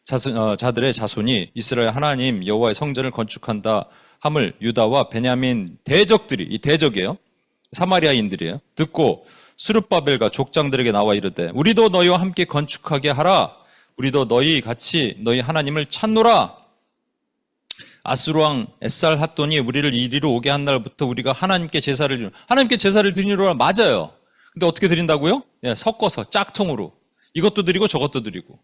자손이 이스라엘 하나님 여호와의 성전을 건축한다 함을 유다와 베냐민 대적들이, 이 대적이에요. 사마리아인들이에요. 듣고 스룹바벨과 족장들에게 나와 이르되 우리도 너희와 함께 건축하게 하라. 우리도 너희 같이 너희 하나님을 찾노라. 아수르 왕 에살 핫돈이 우리를 이리로 오게 한 날부터 우리가 하나님께 제사를 드리노라. 맞아요. 근데 어떻게 드린다고요? 예, 섞어서 짝퉁으로 이것도 드리고 저것도 드리고.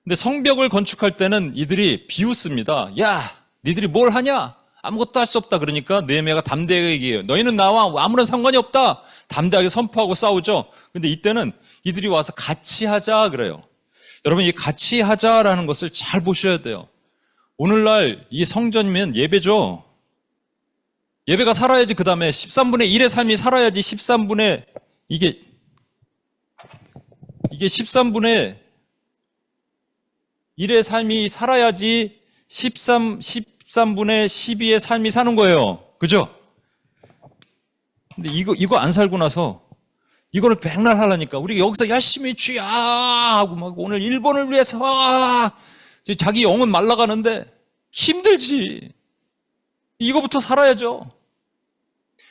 근데 성벽을 건축할 때는 이들이 비웃습니다. 야, 니들이 뭘 하냐? 아무것도 할 수 없다. 그러니까 느헤미야가 담대하게 얘기해요. 너희는 나와 아무런 상관이 없다. 담대하게 선포하고 싸우죠. 근데 이때는 이들이 와서 같이 하자 그래요. 여러분, 이 같이 하자라는 것을 잘 보셔야 돼요. 오늘날 이 성전이면 예배죠. 예배가 살아야지 그 다음에 13분의 1의 삶이 살아야지 13분의 이게 13분의 1의 삶이 살아야지 13분의 12의 삶이 사는 거예요. 그죠? 근데 이거 안 살고 나서 이거를 백날 하려니까 우리 여기서 열심히 주야 하고 막 오늘 일본을 위해서 자기 영은 말라가는데 힘들지. 이거부터 살아야죠.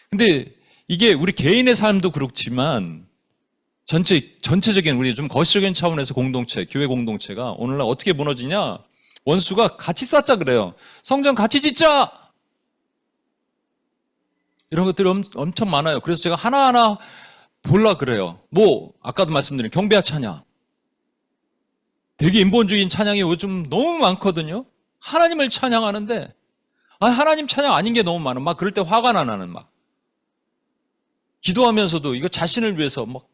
근데 이게 우리 개인의 삶도 그렇지만 전체적인 우리 좀 거시적인 차원에서 공동체, 교회 공동체가 오늘날 어떻게 무너지냐? 원수가 같이 쌓자 그래요. 성전 같이 짓자. 이런 것들이 엄청 많아요. 그래서 제가 하나하나 볼라 그래요. 뭐 아까도 말씀드린 경배와 찬양. 되게 인본주의인 찬양이 요즘 너무 많거든요. 하나님을 찬양하는데 하나님 찬양 아닌 게 너무 많아. 막 그럴 때 화가 나는 막. 기도하면서도 이거 자신을 위해서 막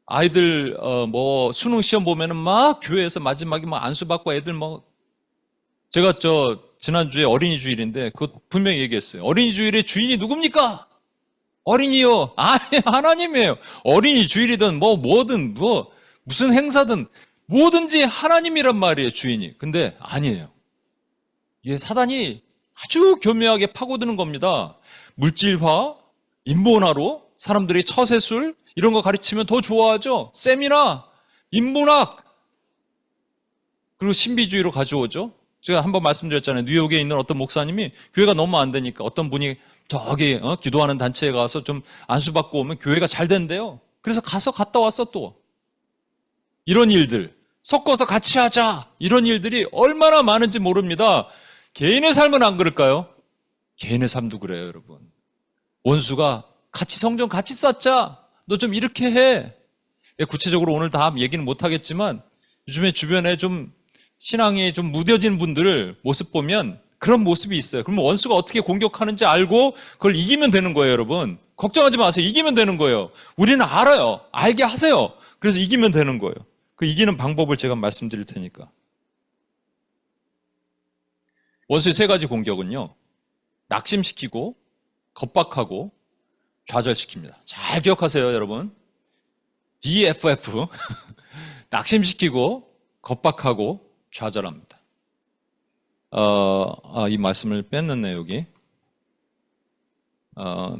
아이들 뭐 수능 시험 보면은 막 교회에서 마지막에 막 안수 받고 애들 뭐 제가 지난주에 어린이 주일인데 그거 분명히 얘기했어요. 어린이 주일의 주인이 누굽니까? 어린이요. 아니 하나님이에요. 어린이 주일이든 뭐든 무슨 행사든 뭐든지 하나님이란 말이에요, 주인이. 근데 아니에요. 이게 사단이 아주 교묘하게 파고드는 겁니다. 물질화, 인본화로 사람들이 처세술 이런 거 가르치면 더 좋아하죠. 세미나, 인문학, 그리고 신비주의로 가져오죠. 제가 한번 말씀드렸잖아요. 뉴욕에 있는 어떤 목사님이 교회가 너무 안 되니까 어떤 분이 저기 기도하는 단체에 가서 좀 안수받고 오면 교회가 잘 된대요. 그래서 갔다 왔어 또. 이런 일들, 섞어서 같이 하자. 이런 일들이 얼마나 많은지 모릅니다. 개인의 삶은 안 그럴까요? 개인의 삶도 그래요, 여러분. 원수가 같이 성전 같이 쌓자. 너 좀 이렇게 해. 구체적으로 오늘 다 얘기는 못 하겠지만 요즘에 주변에 좀 신앙이 좀 무뎌진 분들 모습 보면 그런 모습이 있어요. 그러면 원수가 어떻게 공격하는지 알고 그걸 이기면 되는 거예요, 여러분. 걱정하지 마세요. 이기면 되는 거예요. 우리는 알아요. 알게 하세요. 그래서 이기면 되는 거예요. 그 이기는 방법을 제가 말씀드릴 테니까. 원수의 세 가지 공격은요. 낙심시키고 겁박하고 좌절시킵니다. 잘 기억하세요, 여러분. DFF. 낙심시키고 겁박하고 좌절합니다. 이 말씀을 뺐는네, 여기.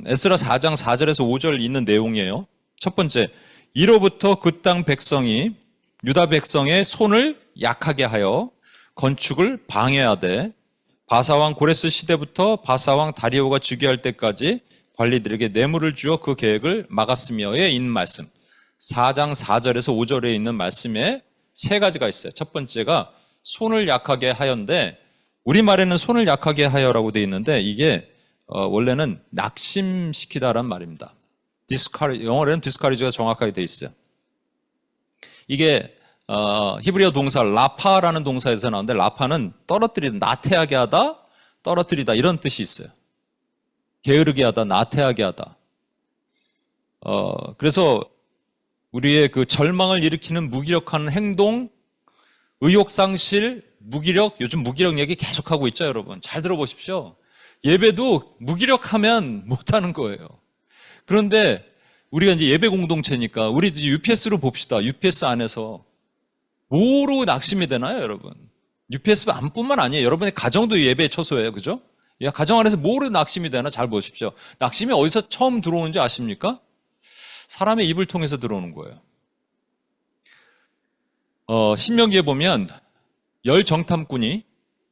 에스라 4장 4절에서 5절 있는 내용이에요. 첫 번째, 이로부터 그 땅 백성이 유다 백성의 손을 약하게 하여 건축을 방해하되 바사왕 고레스 시대부터 바사왕 다리오가 즉위할 때까지 관리들에게 뇌물을 주어 그 계획을 막았으며의 있는 말씀. 4장 4절에서 5절에 있는 말씀에 세 가지가 있어요. 첫 번째가 손을 약하게 하여인데 우리말에는 손을 약하게 하여라고 되어 있는데 이게 원래는 낙심시키다란 말입니다. 영어로는 discourage가 정확하게 되어 있어요. 이게 히브리어 동사 라파라는 동사에서 나오는데 라파는 떨어뜨리다, 나태하게 하다, 떨어뜨리다 이런 뜻이 있어요. 게으르게 하다, 나태하게 하다. 그래서 우리의 그 절망을 일으키는 무기력한 행동, 의욕상실, 무기력, 요즘 무기력 얘기 계속하고 있죠, 여러분. 잘 들어보십시오. 예배도 무기력하면 못하는 거예요. 그런데 우리가 이제 예배 공동체니까 우리 이제 UPS로 봅시다. UPS 안에서 뭐로 낙심이 되나요, 여러분? UPS 안뿐만 아니에요. 여러분의 가정도 예배의 처소예요, 그죠? 가정 안에서 뭐로 낙심이 되나 잘 보십시오. 낙심이 어디서 처음 들어오는지 아십니까? 사람의 입을 통해서 들어오는 거예요. 신명기에 보면 10정탐꾼이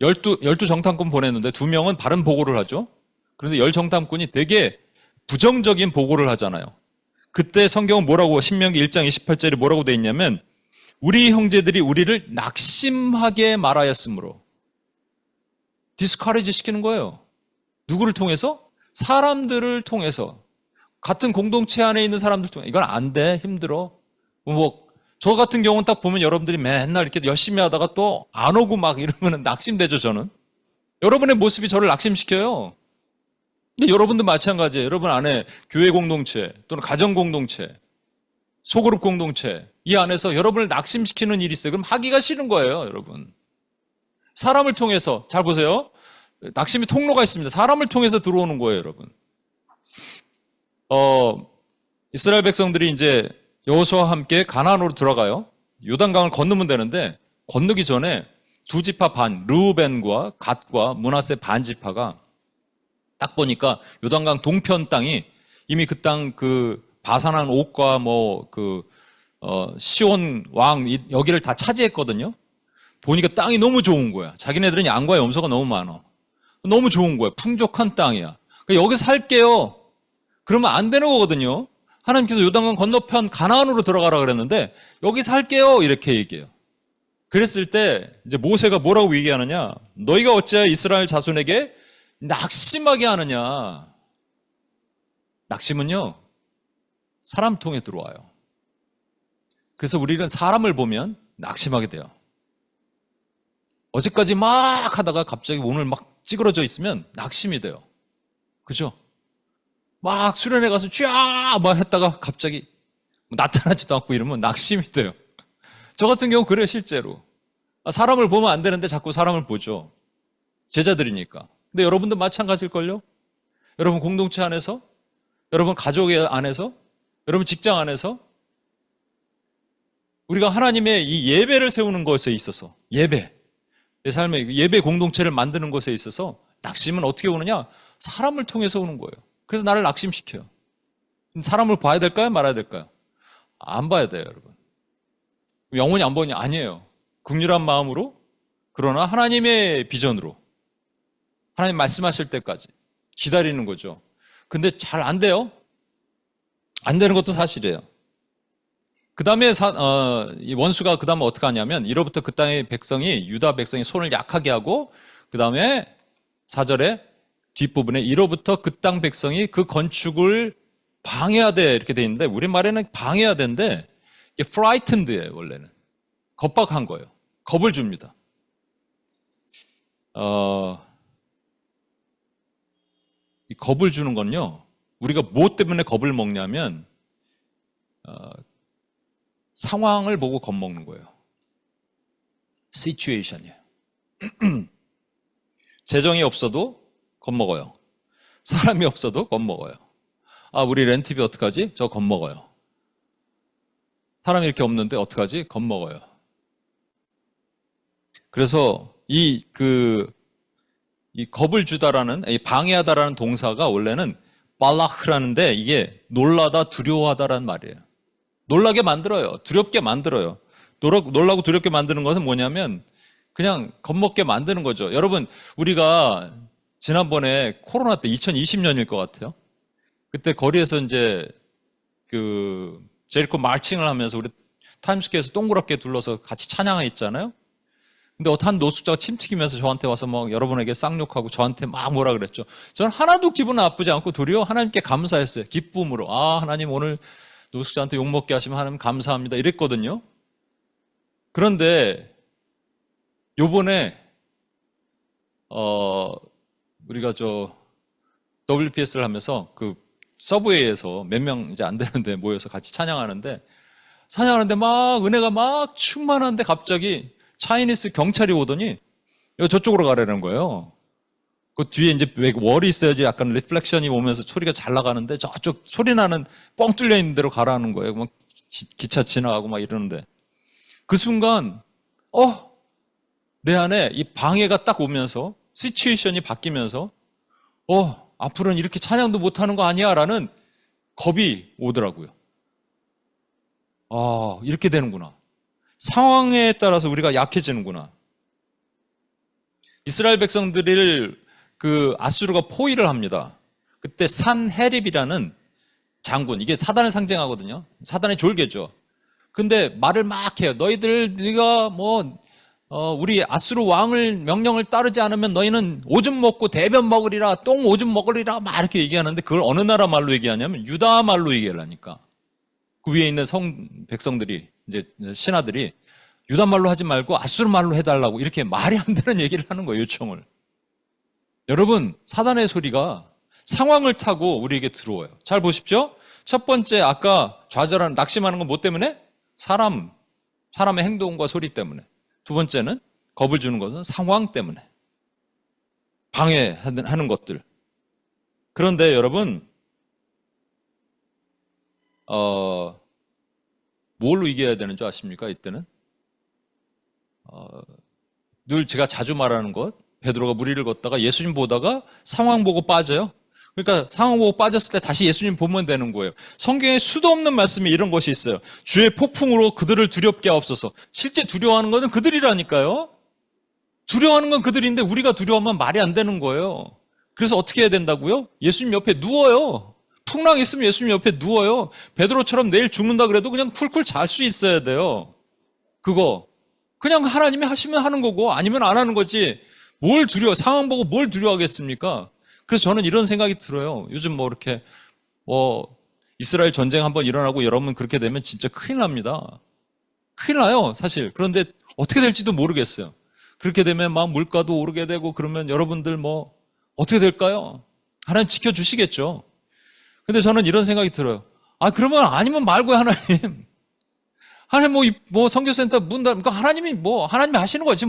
12 정탐꾼 보냈는데 2명은 바른 보고를 하죠. 그런데 10정탐꾼이 되게 부정적인 보고를 하잖아요. 그때 성경은 뭐라고 신명기 1장 28절에 뭐라고 되어 있냐면 우리 형제들이 우리를 낙심하게 말하였으므로 디스커리지 시키는 거예요. 누구를 통해서? 사람들을 통해서. 같은 공동체 안에 있는 사람들 통해서. 이건 안 돼. 힘들어. 저 같은 경우는 딱 보면 여러분들이 맨날 이렇게 열심히 하다가 또 안 오고 막 이러면 낙심되죠, 저는. 여러분의 모습이 저를 낙심시켜요. 근데 여러분도 마찬가지예요. 여러분 안에 교회 공동체 또는 가정 공동체, 소그룹 공동체 이 안에서 여러분을 낙심시키는 일이 있어요. 그럼 하기가 싫은 거예요, 여러분. 사람을 통해서 잘 보세요. 낙심의 통로가 있습니다. 사람을 통해서 들어오는 거예요, 여러분. 이스라엘 백성들이 이제 여호수아와 함께 가나안으로 들어가요. 요단강을 건너면 되는데 건너기 전에 두 지파 반, 르우벤과 갓과 므낫세 반 지파가 딱 보니까 요단강 동편 땅이 이미 그 땅 바산한 옥과 시온 왕 여기를 다 차지했거든요. 보니까 땅이 너무 좋은 거야. 자기네들은 양과 염소가 너무 많아. 너무 좋은 거야. 풍족한 땅이야. 그러니까 여기 살게요. 그러면 안 되는 거거든요. 하나님께서 요단강 건너편 가나안으로 들어가라 그랬는데 여기 살게요 이렇게 얘기해요. 그랬을 때 이제 모세가 뭐라고 얘기하느냐? 너희가 어찌하여 이스라엘 자손에게 낙심하게 하느냐? 낙심은요, 사람 통해 들어와요. 그래서 우리는 사람을 보면 낙심하게 돼요. 어제까지 막 하다가 갑자기 오늘 막 찌그러져 있으면 낙심이 돼요. 그죠? 막 수련회 가서 쫙 막 했다가 갑자기 나타나지도 않고 이러면 낙심이 돼요. 저 같은 경우 그래요, 실제로. 사람을 보면 안 되는데 자꾸 사람을 보죠. 제자들이니까. 근데 여러분도 마찬가지일걸요? 여러분 공동체 안에서, 여러분 가족 안에서, 여러분 직장 안에서 우리가 하나님의 이 예배를 세우는 것에 있어서 내 삶의 예배 공동체를 만드는 것에 있어서 낙심은 어떻게 오느냐? 사람을 통해서 오는 거예요. 그래서 나를 낙심시켜요. 사람을 봐야 될까요? 말아야 될까요? 안 봐야 돼요, 여러분. 영원히 안 보냐? 아니에요. 긍휼한 마음으로, 그러나 하나님의 비전으로, 하나님 말씀하실 때까지 기다리는 거죠. 근데 잘 안 돼요. 안 되는 것도 사실이에요. 그 다음에 이 원수가 그 다음에 어떻게 하냐면, 이로부터 그 땅의 백성이, 유다 백성이 손을 약하게 하고, 그 다음에 4절에 뒷부분에 이로부터 그 땅 백성이 그 건축을 방해하되 이렇게 돼 있는데, 우리말에는 방해해야 되는데 이게 frightened예요. 원래는 겁박한 거예요. 겁을 줍니다. 이 겁을 주는 건요, 우리가 뭐 때문에 겁을 먹냐면 상황을 보고 겁먹는 거예요. situation이에요. 재정이 없어도 겁먹어요. 사람이 없어도 겁먹어요. 우리 렌트비 어떡하지? 저 겁먹어요. 사람이 이렇게 없는데 어떡하지? 겁먹어요. 그래서 이 겁을 주다라는, 이 방해하다라는 동사가 원래는 발라흐라는데, 이게 놀라다, 두려워하다라는 말이에요. 놀라게 만들어요. 두렵게 만들어요. 놀라고 두렵게 만드는 것은 뭐냐면 그냥 겁먹게 만드는 거죠. 여러분, 우리가 지난번에 코로나 때 2020년일 것 같아요. 그때 거리에서 이제 제리코 마칭을 하면서 우리 타임스퀘어에서 동그랗게 둘러서 같이 찬양했잖아요. 근데 한 노숙자가 침 튀기면서 저한테 와서 막 여러분에게 쌍욕하고 저한테 막 뭐라 그랬죠. 저는 하나도 기분 나쁘지 않고 도리어 하나님께 감사했어요. 기쁨으로. 하나님 오늘 노숙자한테 욕먹게 하시면 하나님 감사합니다. 이랬거든요. 그런데 요번에 우리가 WPS를 하면서 서브웨이에서 몇 명 이제 안 되는데 모여서 같이 찬양하는데 막 은혜가 막 충만한데 갑자기 차이니스 경찰이 오더니 저쪽으로 가라는 거예요. 그 뒤에 이제 월이 있어야지 약간 리플렉션이 오면서 소리가 잘 나가는데 저쪽 소리 나는 뻥 뚫려 있는 데로 가라는 거예요. 막 기차 지나가고 막 이러는데 그 순간 내 안에 이 방해가 딱 오면서 시츄에이션이 바뀌면서 앞으로는 이렇게 찬양도 못하는 거 아니야? 라는 겁이 오더라고요. 이렇게 되는구나. 상황에 따라서 우리가 약해지는구나. 이스라엘 백성들을 아수르가 포위를 합니다. 그때 산헤립이라는 장군, 이게 사단을 상징하거든요. 사단의 졸개죠. 근데 말을 막 해요. 네가 우리 아수르 왕을 명령을 따르지 않으면 너희는 오줌 먹고 대변 먹으리라, 똥 오줌 먹으리라 막 이렇게 얘기하는데, 그걸 어느 나라 말로 얘기하냐면 유다 말로 얘기를 하니까 그 위에 있는 백성들이 이제 신하들이 유다 말로 하지 말고 아수르 말로 해달라고 이렇게 말이 안 되는 얘기를 하는 거예요. 요청을. 여러분, 사단의 소리가 상황을 타고 우리에게 들어와요. 잘 보십시오. 첫 번째, 아까 좌절하는, 낙심하는 건 뭐 때문에? 사람의 행동과 소리 때문에. 두 번째는 겁을 주는 것은 상황 때문에. 방해하는 것들. 그런데 여러분, 뭘로 이겨야 되는 줄 아십니까? 이때는 늘 제가 자주 말하는 것, 베드로가 무리를 걷다가 예수님 보다가 상황 보고 빠져요. 그러니까 상황 보고 빠졌을 때 다시 예수님 보면 되는 거예요. 성경에 수도 없는 말씀이 이런 것이 있어요. 주의 폭풍으로 그들을 두렵게 하옵소서. 실제 두려워하는 것은 그들이라니까요. 두려워하는 건 그들인데 우리가 두려워하면 말이 안 되는 거예요. 그래서 어떻게 해야 된다고요? 예수님 옆에 누워요. 풍랑 있으면 예수님 옆에 누워요. 베드로처럼 내일 죽는다 그래도 그냥 쿨쿨 잘 수 있어야 돼요. 그거 그냥 하나님이 하시면 하는 거고 아니면 안 하는 거지. 상황 보고 뭘 두려워하겠습니까? 그래서 저는 이런 생각이 들어요. 요즘 이렇게 이스라엘 전쟁 한번 일어나고 여러분 그렇게 되면 진짜 큰일 납니다. 큰일 나요, 사실. 그런데 어떻게 될지도 모르겠어요. 그렇게 되면 막 물가도 오르게 되고 그러면 여러분들 어떻게 될까요? 하나님 지켜주시겠죠. 근데 저는 이런 생각이 들어요. 그러면 아니면 말고요, 하나님. 하나님 선교센터 문 닫으니까 하나님이 하시는 거지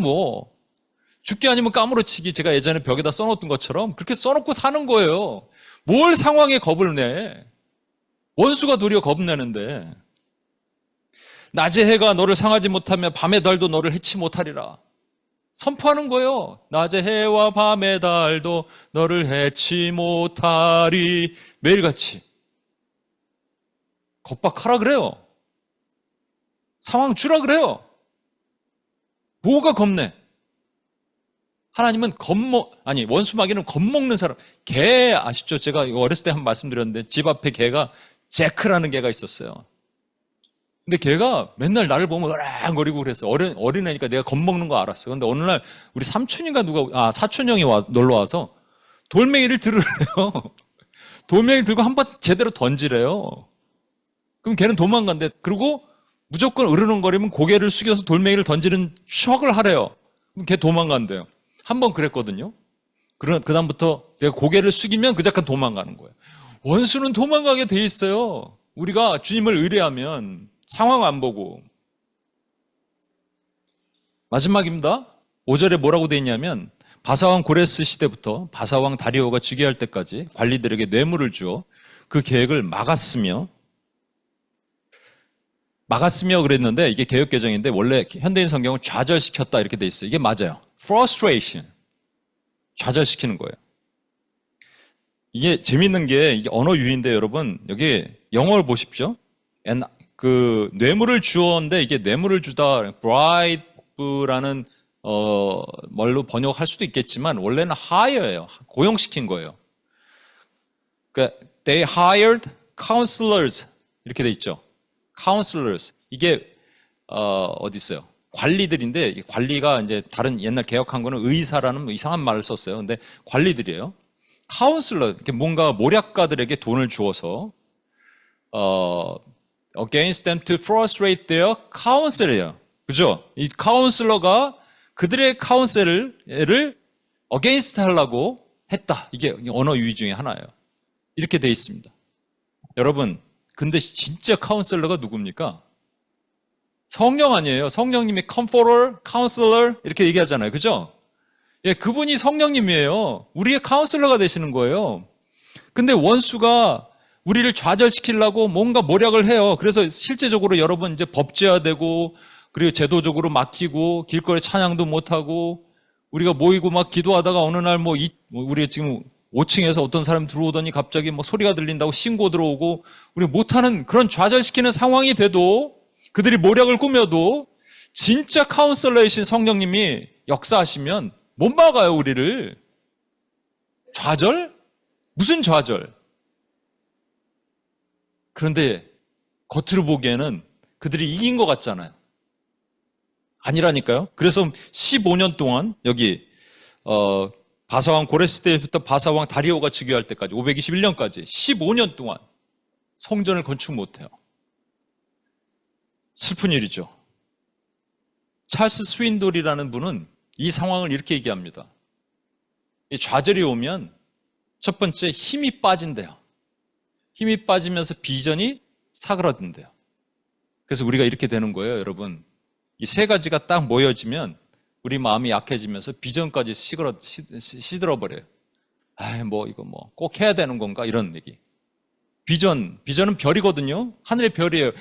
죽기 아니면 까무러치기 제가 예전에 벽에다 써놓던 것처럼 그렇게 써놓고 사는 거예요. 뭘 상황에 겁을 내? 원수가 도리어 겁내는데. 낮의 해가 너를 상하지 못하며 밤의 달도 너를 해치 못하리라. 선포하는 거예요. 낮의 해와 밤의 달도 너를 해치 못하리. 매일같이. 겁박하라 그래요. 상황 주라 그래요. 뭐가 겁내? 하나님은 원수 마귀는 겁먹는 사람. 개 아시죠? 제가 어렸을 때 한번 말씀드렸는데 집 앞에 개가 제크라는 개가 있었어요. 근데 걔가 맨날 나를 보면 으랑거리고 그랬어. 어린애니까 내가 겁먹는 거 알았어. 근데 어느 날 우리 삼촌인가 사촌 형이 놀러 와서 돌멩이를 들으래요. 돌멩이 들고 한번 제대로 던지래요. 그럼 걔는 도망간대. 그리고 무조건 으르렁거리면 고개를 숙여서 돌멩이를 던지는 척을 하래요. 그럼 걔 도망간대요. 한 번 그랬거든요. 그다음부터 내가 고개를 숙이면 그 잠깐 도망가는 거예요. 원수는 도망가게 돼 있어요. 우리가 주님을 의뢰하면 상황 안 보고. 마지막입니다. 5절에 뭐라고 돼 있냐면 바사왕 고레스 시대부터 바사왕 다리오가 즉위할 때까지 관리들에게 뇌물을 주어 그 계획을 막았으며 그랬는데 이게 개역개정인데 원래 현대인 성경은 좌절시켰다 이렇게 돼 있어요. 이게 맞아요. frustration. 좌절시키는 거예요. 이게 재밌는 게 이게 언어 유희인데 여러분 여기 영어를 보십시오. 그 뇌물을 주었는데 이게 뇌물을 주다 bribe라는 말로 번역할 수도 있겠지만 원래는 hire예요. 고용시킨 거예요. 그러니까 they hired counselors 이렇게 돼 있죠. counselors 이게 어디 있어요? 관리들인데 관리가 이제 다른 옛날 개혁한 거는 의사라는 이상한 말을 썼어요. 근데 관리들이에요. 카운슬러 이렇게 뭔가 모략가들에게 돈을 주어서 against them to frustrate their counsel이에요. 그죠? 이 카운슬러가 그들의 카운셀을 against 하려고 했다. 이게 언어 유희 중에 하나예요. 이렇게 돼 있습니다. 여러분, 근데 진짜 카운셀러가 누굽니까? 성령 아니에요. 성령님이 comforter, counselor 이렇게 얘기하잖아요. 그죠? 예, 그분이 성령님이에요. 우리의 카운슬러가 되시는 거예요. 근데 원수가 우리를 좌절시키려고 뭔가 모략을 해요. 그래서 실제적으로 여러분 이제 법제화되고 그리고 제도적으로 막히고 길거리 찬양도 못하고 우리가 모이고 막 기도하다가 어느 날 우리 지금 5층에서 어떤 사람이 들어오더니 갑자기 소리가 들린다고 신고 들어오고 우리 못하는 그런 좌절시키는 상황이 돼도 그들이 모략을 꾸며도 진짜 카운슬러이신 성령님이 역사하시면 못 막아요, 우리를. 좌절? 무슨 좌절? 그런데 겉으로 보기에는 그들이 이긴 것 같잖아요. 아니라니까요. 그래서 15년 동안 여기 바사왕 고레스 때부터 바사왕 다리오가 즉위할 때까지 521년까지 15년 동안 성전을 건축 못해요. 슬픈 일이죠. 찰스 스윈돌이라는 분은 이 상황을 이렇게 얘기합니다. 이 좌절이 오면 첫 번째 힘이 빠진대요. 힘이 빠지면서 비전이 사그라든대요. 그래서 우리가 이렇게 되는 거예요, 여러분. 이 세 가지가 딱 모여지면 우리 마음이 약해지면서 비전까지 시들어버려요. 이거 꼭 해야 되는 건가? 이런 얘기. 비전은 별이거든요. 하늘의 별이에요.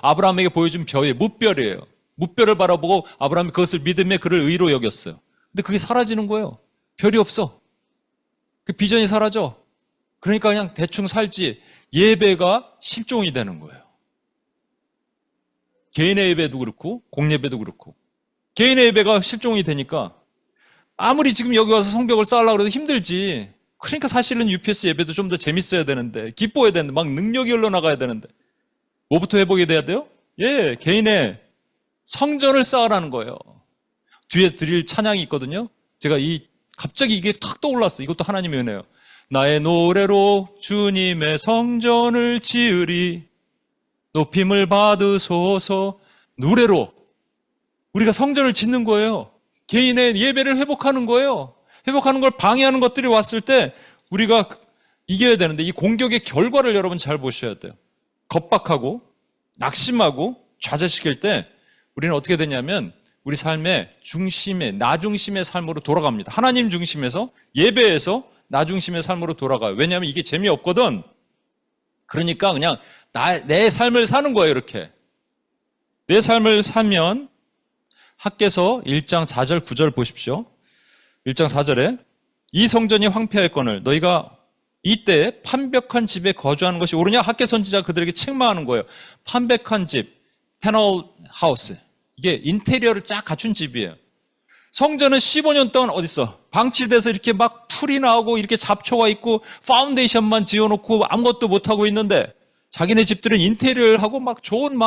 아브라함에게 보여준 별이에요. 무별이에요. 무별을 바라보고 아브라함이 그것을 믿음에 그를 의로 여겼어요. 근데 그게 사라지는 거예요. 별이 없어. 그 비전이 사라져. 그러니까 그냥 대충 살지. 예배가 실종이 되는 거예요. 개인의 예배도 그렇고 공예배도 그렇고 개인의 예배가 실종이 되니까 아무리 지금 여기 와서 성벽을 쌓으려고 해도 힘들지. 그러니까 사실은 UPS 예배도 좀 더 재밌어야 되는데 기뻐야 되는데 막 능력이 흘러나가야 되는데 뭐부터 회복이 돼야 돼요? 예, 개인의 성전을 쌓으라는 거예요. 뒤에 드릴 찬양이 있거든요. 제가 갑자기 이게 탁 떠올랐어요. 이것도 하나님의 은혜예요. 나의 노래로 주님의 성전을 지으리. 높임을 받으소서. 노래로 우리가 성전을 짓는 거예요. 개인의 예배를 회복하는 거예요. 회복하는 걸 방해하는 것들이 왔을 때 우리가 이겨야 되는데, 이 공격의 결과를 여러분 잘 보셔야 돼요. 겁박하고 낙심하고 좌절시킬 때 우리는 어떻게 되냐면 우리 삶의 중심에, 나 중심의 삶으로 돌아갑니다. 하나님 중심에서, 예배에서 나 중심의 삶으로 돌아가요. 왜냐하면 이게 재미없거든. 그러니까 그냥 내 삶을 사는 거예요. 이렇게 내 삶을 살면, 학개서 1장 4절 9절 보십시오. 1장 4절에 이 성전이 황폐하였거늘 너희가 이때 판벽한 집에 거주하는 것이 옳으냐? 학개 선지자가 그들에게 책망하는 거예요. 판벽한 집, 패널 하우스, 이게 인테리어를 쫙 갖춘 집이에요. 성전은 15년 동안 어딨어? 방치돼서 이렇게 막 풀이 나오고 이렇게 잡초가 있고 파운데이션만 지어놓고 아무것도 못하고 있는데, 자기네 집들은 인테리어를 하고 막 좋은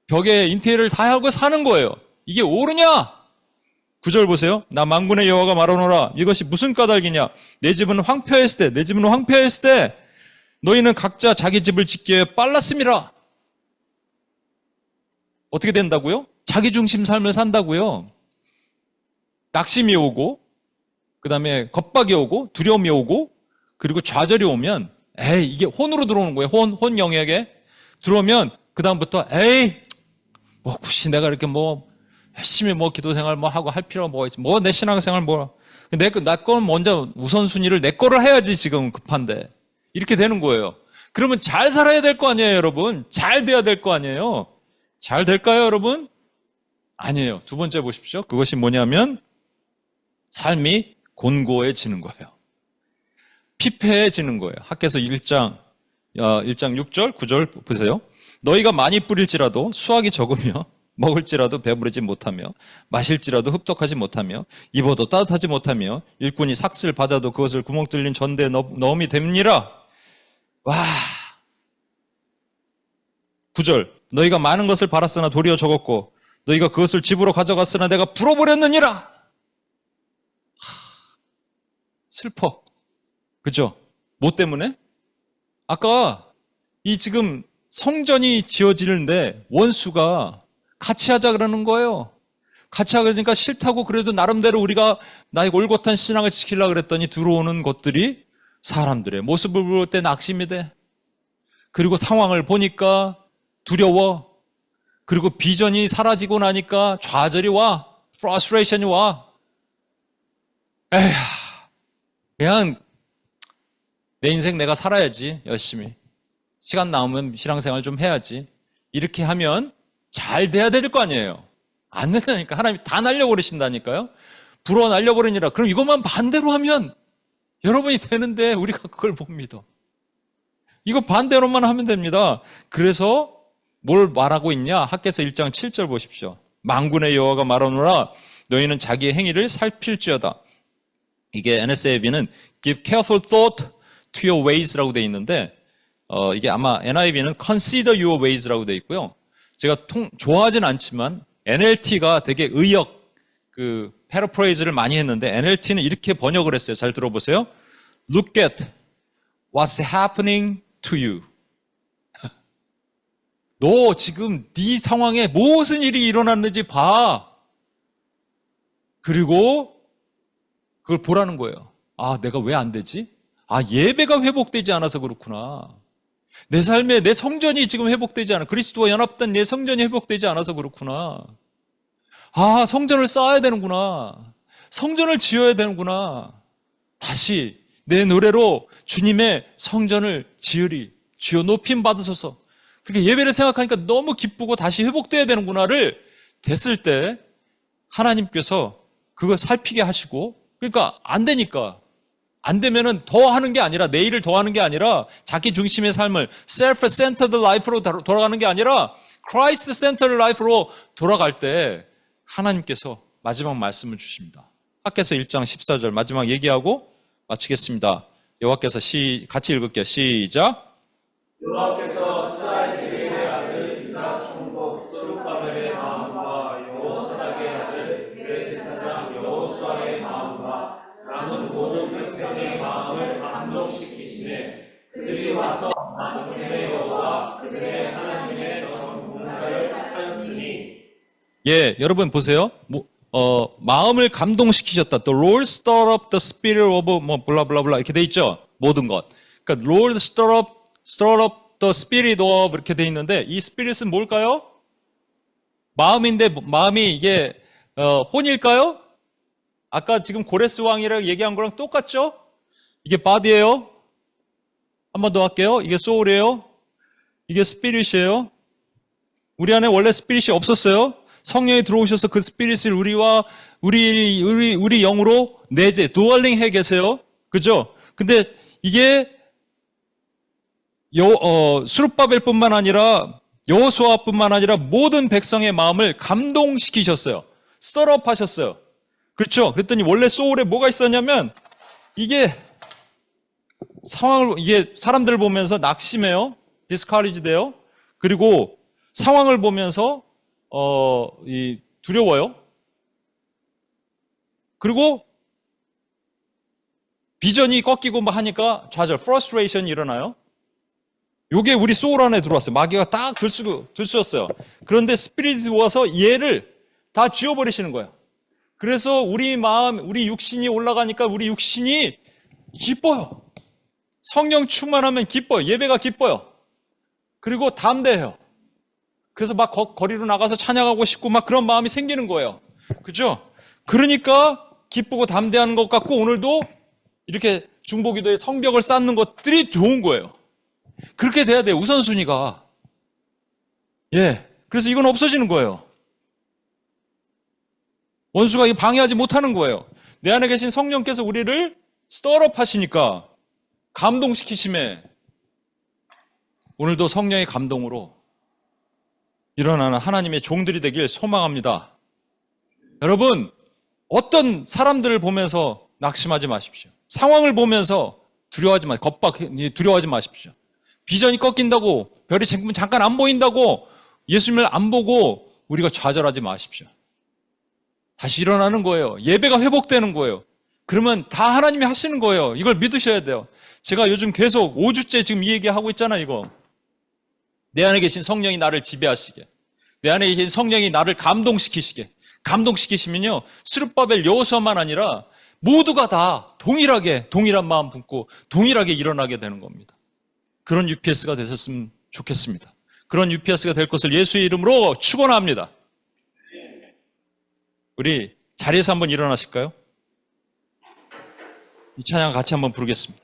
벽에 인테리어를 다 하고 사는 거예요. 이게 옳으냐? 9절 보세요. 나 만군의 여호와가 말하노라. 이것이 무슨 까닭이냐? 내 집은 황폐했을 때 너희는 각자 자기 집을 짓기 위해 빨랐음이라. 어떻게 된다고요? 자기 중심 삶을 산다고요. 낙심이 오고, 그 다음에 겁박이 오고, 두려움이 오고, 그리고 좌절이 오면 이게 혼으로 들어오는 거예요. 혼 영역에 들어오면 그 다음부터 굳이 내가 이렇게 열심히 기도 생활 하고 할 필요가 뭐가 있어? 내 신앙생활 내 건 먼저 우선순위를 내 거를 해야지, 지금 급한데. 이렇게 되는 거예요. 그러면 잘 살아야 될 거 아니에요, 여러분? 잘 돼야 될 거 아니에요? 잘 될까요, 여러분? 아니에요. 두 번째 보십시오. 그것이 뭐냐면 삶이 곤고해지는 거예요. 피폐해지는 거예요. 학개서 1장 6절, 9절 보세요. 너희가 많이 뿌릴지라도 수확이 적으며 먹을지라도 배부르지 못하며 마실지라도 흡독하지 못하며 입어도 따뜻하지 못하며 일꾼이 삭슬 받아도 그것을 구멍 뚫린 전대에 넣음이 됩니라. 와. 9절. 너희가 많은 것을 바랐으나 도리어 적었고 너희가 그것을 집으로 가져갔으나 내가 불어버렸느니라. 슬퍼. 그죠? 뭐 때문에? 아까 이 지금 성전이 지어지는데 원수가 같이 하자 그러는 거예요. 같이 하자 그러니까 싫다고, 그래도 나름대로 우리가 나의 올곧한 신앙을 지키려고 그랬더니 들어오는 것들이 사람들의 모습을 볼 때 낙심이 돼. 그리고 상황을 보니까 두려워. 그리고 비전이 사라지고 나니까 좌절이 와. 프러스트레이션이 와. 그냥 내 인생 내가 살아야지, 열심히. 시간 남으면 신앙생활 좀 해야지. 이렇게 하면 잘 돼야 될 거 아니에요. 안 된다니까. 하나님이 다 날려버리신다니까요. 불어 날려버리니라. 그럼 이것만 반대로 하면 여러분이 되는데 우리가 그걸 못 믿어. 이거 반대로만 하면 됩니다. 그래서 뭘 말하고 있냐? 학개서 1장 7절 보십시오. 만군의 여호와가 말하노라. 너희는 자기의 행위를 살필지어다. 이게 NSAB는 give careful thought to your ways라고 되어 있는데, 이게 아마 NIV는 consider your ways라고 되어 있고요. 제가 좋아하진 않지만 NLT가 되게 패러프레이즈를 많이 했는데 NLT는 이렇게 번역을 했어요. 잘 들어보세요. Look at what's happening to you. 너 지금 네 상황에 무슨 일이 일어났는지 봐. 그리고 그걸 보라는 거예요. 내가 왜 안 되지? 예배가 회복되지 않아서 그렇구나. 내 삶에 내 성전이 지금 회복되지 않아. 그리스도와 연합된 내 성전이 회복되지 않아서 그렇구나. 성전을 쌓아야 되는구나. 성전을 지어야 되는구나. 다시 내 노래로 주님의 성전을 지으리. 주여 높임 받으소서. 그렇게 예배를 생각하니까 너무 기쁘고 다시 회복돼야 되는구나를 됐을 때 하나님께서 그거 살피게 하시고, 그러니까 안 되니까. 안 되면은 더 하는 게 아니라, 내일을 더 하는 게 아니라 자기 중심의 삶을 self-centered life로 돌아가는 게 아니라 Christ-centered life로 돌아갈 때 하나님께서 마지막 말씀을 주십니다. 학개서 1장 14절 마지막 얘기하고 마치겠습니다. 여호와께서 같이 읽을게요. 시작. 여호와께서 스라엘의 아들 유다 총독 스룹바벨의 마음과 여호사닥의 아들 대제사장 여호수아의 마음과 남은 모든 백성의 마음을 예, 여러분 보세요. 마음을 감동시키셨다. The Lord stirred up the spirit of 블라블라블라 이렇게 돼 있죠. 모든 것. 그러니까 Lord stirred up the spirit of 이렇게 돼 있는데 이 spirit은 뭘까요? 마음인데 마음이 이게 혼일까요? 아까 지금 고레스 왕이라고 얘기한 거랑 똑같죠? 이게 body예요. 한 번 더 할게요. 이게 soul이에요. 이게 spirit이에요. 우리 안에 원래 스피릿이 없었어요. 성령이 들어오셔서 그 스피릿을 우리 영으로 내재, 드월링 해 계세요. 그죠? 근데 이게 스룹바벨뿐만 아니라 여호수아뿐만 아니라 모든 백성의 마음을 감동시키셨어요. 스터럽 하셨어요. 그렇죠? 그랬더니 원래 소울에 뭐가 있었냐면 이게 이게 사람들을 보면서 낙심해요. 디스커리지 돼요. 그리고 상황을 보면서 두려워요. 그리고 비전이 꺾이고 막 하니까 좌절, frustration 일어나요. 요게 우리 소울 안에 들어왔어요. 마귀가 딱 들쑤셨어요. 그런데 스피릿이 와서 얘를 다 지워버리시는 거예요. 그래서 우리 마음, 우리 육신이 올라가니까 우리 육신이 기뻐요. 성령 충만하면 기뻐요. 예배가 기뻐요. 그리고 담대해요. 그래서 막 거리로 나가서 찬양하고 싶고 막 그런 마음이 생기는 거예요. 그죠? 그러니까 기쁘고 담대한 것 같고 오늘도 이렇게 중보기도에 성벽을 쌓는 것들이 좋은 거예요. 그렇게 돼야 돼요. 우선순위가. 예. 그래서 이건 없어지는 거예요. 원수가 이 방해하지 못하는 거예요. 내 안에 계신 성령께서 우리를 스터럽 하시니까 감동시키심에 오늘도 성령의 감동으로 일어나는 하나님의 종들이 되길 소망합니다. 여러분, 어떤 사람들을 보면서 낙심하지 마십시오. 상황을 보면서 두려워하지 마십시오. 비전이 꺾인다고, 별이 잠깐 안 보인다고, 예수님을 안 보고 우리가 좌절하지 마십시오. 다시 일어나는 거예요. 예배가 회복되는 거예요. 그러면 다 하나님이 하시는 거예요. 이걸 믿으셔야 돼요. 제가 요즘 계속 5주째 지금 이 얘기하고 있잖아요, 이거. 내 안에 계신 성령이 나를 지배하시게. 내 안에 계신 성령이 나를 감동시키시게. 감동시키시면요, 스룹바벨 여호수아만 아니라 모두가 다 동일한 마음 품고 동일하게 일어나게 되는 겁니다. 그런 UPS가 되셨으면 좋겠습니다. 그런 UPS가 될 것을 예수의 이름으로 축원합니다. 우리 자리에서 한번 일어나실까요? 이 찬양 같이 한번 부르겠습니다.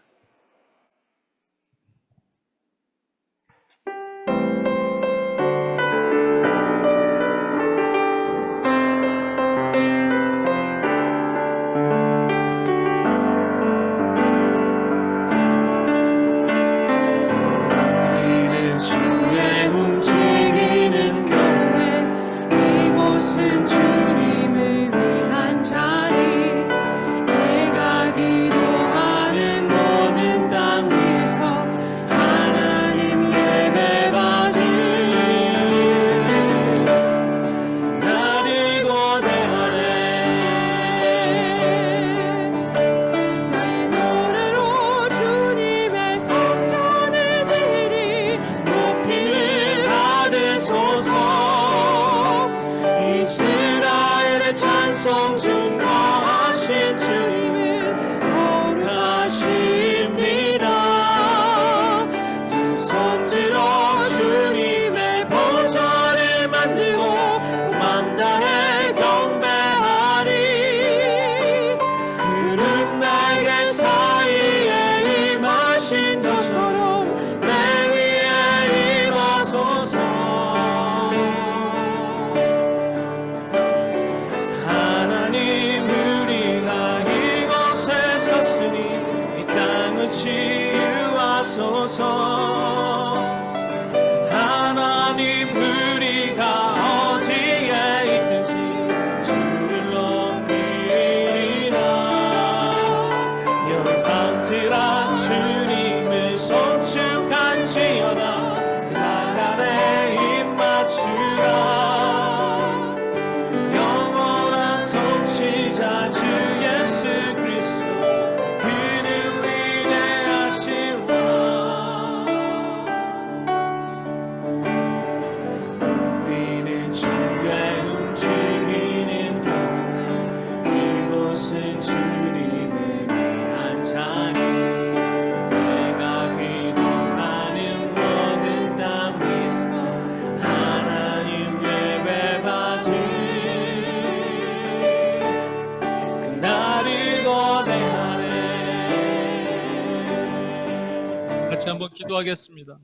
한번 기도하겠습니다.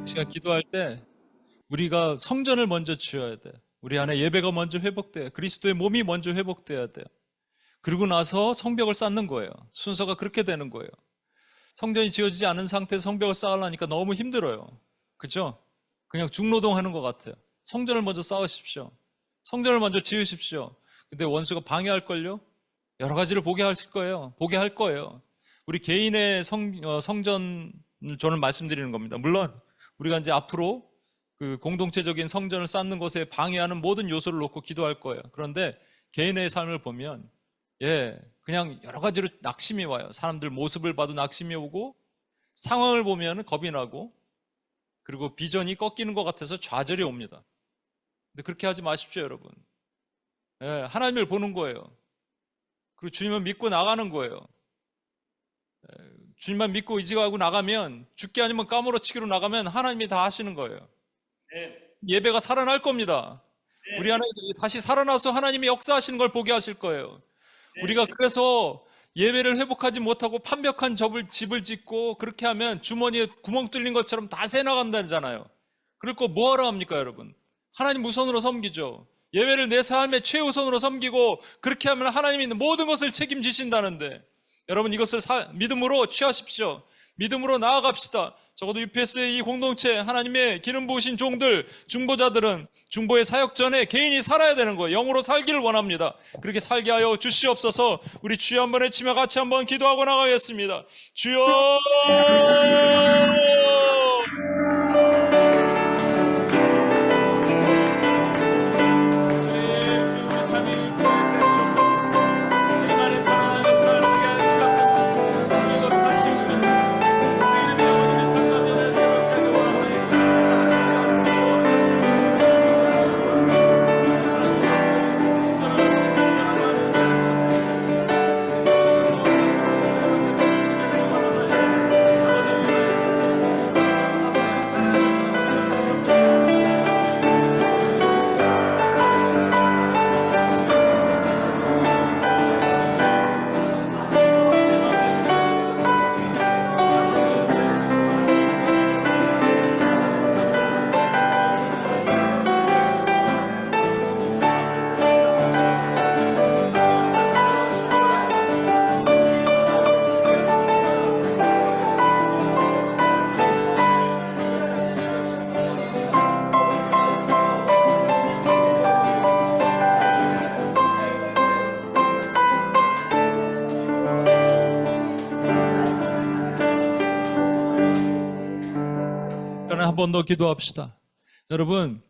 이 시간 기도할 때 우리가 성전을 먼저 지어야 돼. 우리 안에 예배가 먼저 회복돼요. 그리스도의 몸이 먼저 회복돼야 돼요. 그리고 나서 성벽을 쌓는 거예요. 순서가 그렇게 되는 거예요. 성전이 지어지지 않은 상태에서 성벽을 쌓으려니까 너무 힘들어요. 그죠? 그냥 중노동하는 것 같아요. 성전을 먼저 쌓으십시오. 성전을 먼저 지으십시오. 근데 원수가 방해할걸요? 여러 가지를 보게 하실 거예요. 보게 할 거예요. 우리 개인의 성전을 저는 말씀드리는 겁니다. 물론 우리가 이제 앞으로 그 공동체적인 성전을 쌓는 것에 방해하는 모든 요소를 놓고 기도할 거예요. 그런데 개인의 삶을 보면 그냥 여러 가지로 낙심이 와요. 사람들 모습을 봐도 낙심이 오고 상황을 보면 겁이 나고 그리고 비전이 꺾이는 것 같아서 좌절이 옵니다. 근데 그렇게 하지 마십시오, 여러분. 하나님을 보는 거예요. 그리고 주님을 믿고 나가는 거예요. 주님만 믿고 의지하고 나가면, 죽기 아니면 까무러치기로 나가면 하나님이 다 하시는 거예요. 예배가 살아날 겁니다. 우리 안에 다시 살아나서 하나님이 역사하시는 걸 보게 하실 거예요. 우리가 그래서 예배를 회복하지 못하고 판벽한 집을 짓고 그렇게 하면 주머니에 구멍 뚫린 것처럼 다 새나간다잖아요. 그럴 거 뭐하러 합니까, 여러분? 하나님 우선으로 섬기죠. 예배를 내 삶의 최우선으로 섬기고 그렇게 하면 하나님이 모든 것을 책임지신다는데, 여러분 이것을 믿음으로 취하십시오. 믿음으로 나아갑시다. 적어도 UPS의 이 공동체, 하나님의 기름 부으신 종들, 중보자들은 중보의 사역 전에 개인이 살아야 되는 거예요. 영으로 살기를 원합니다. 그렇게 살게 하여 주시옵소서. 우리 주여 한번 외치며 같이 한번 기도하고 나가겠습니다. 주여! 한 번 더 기도합시다. 여러분,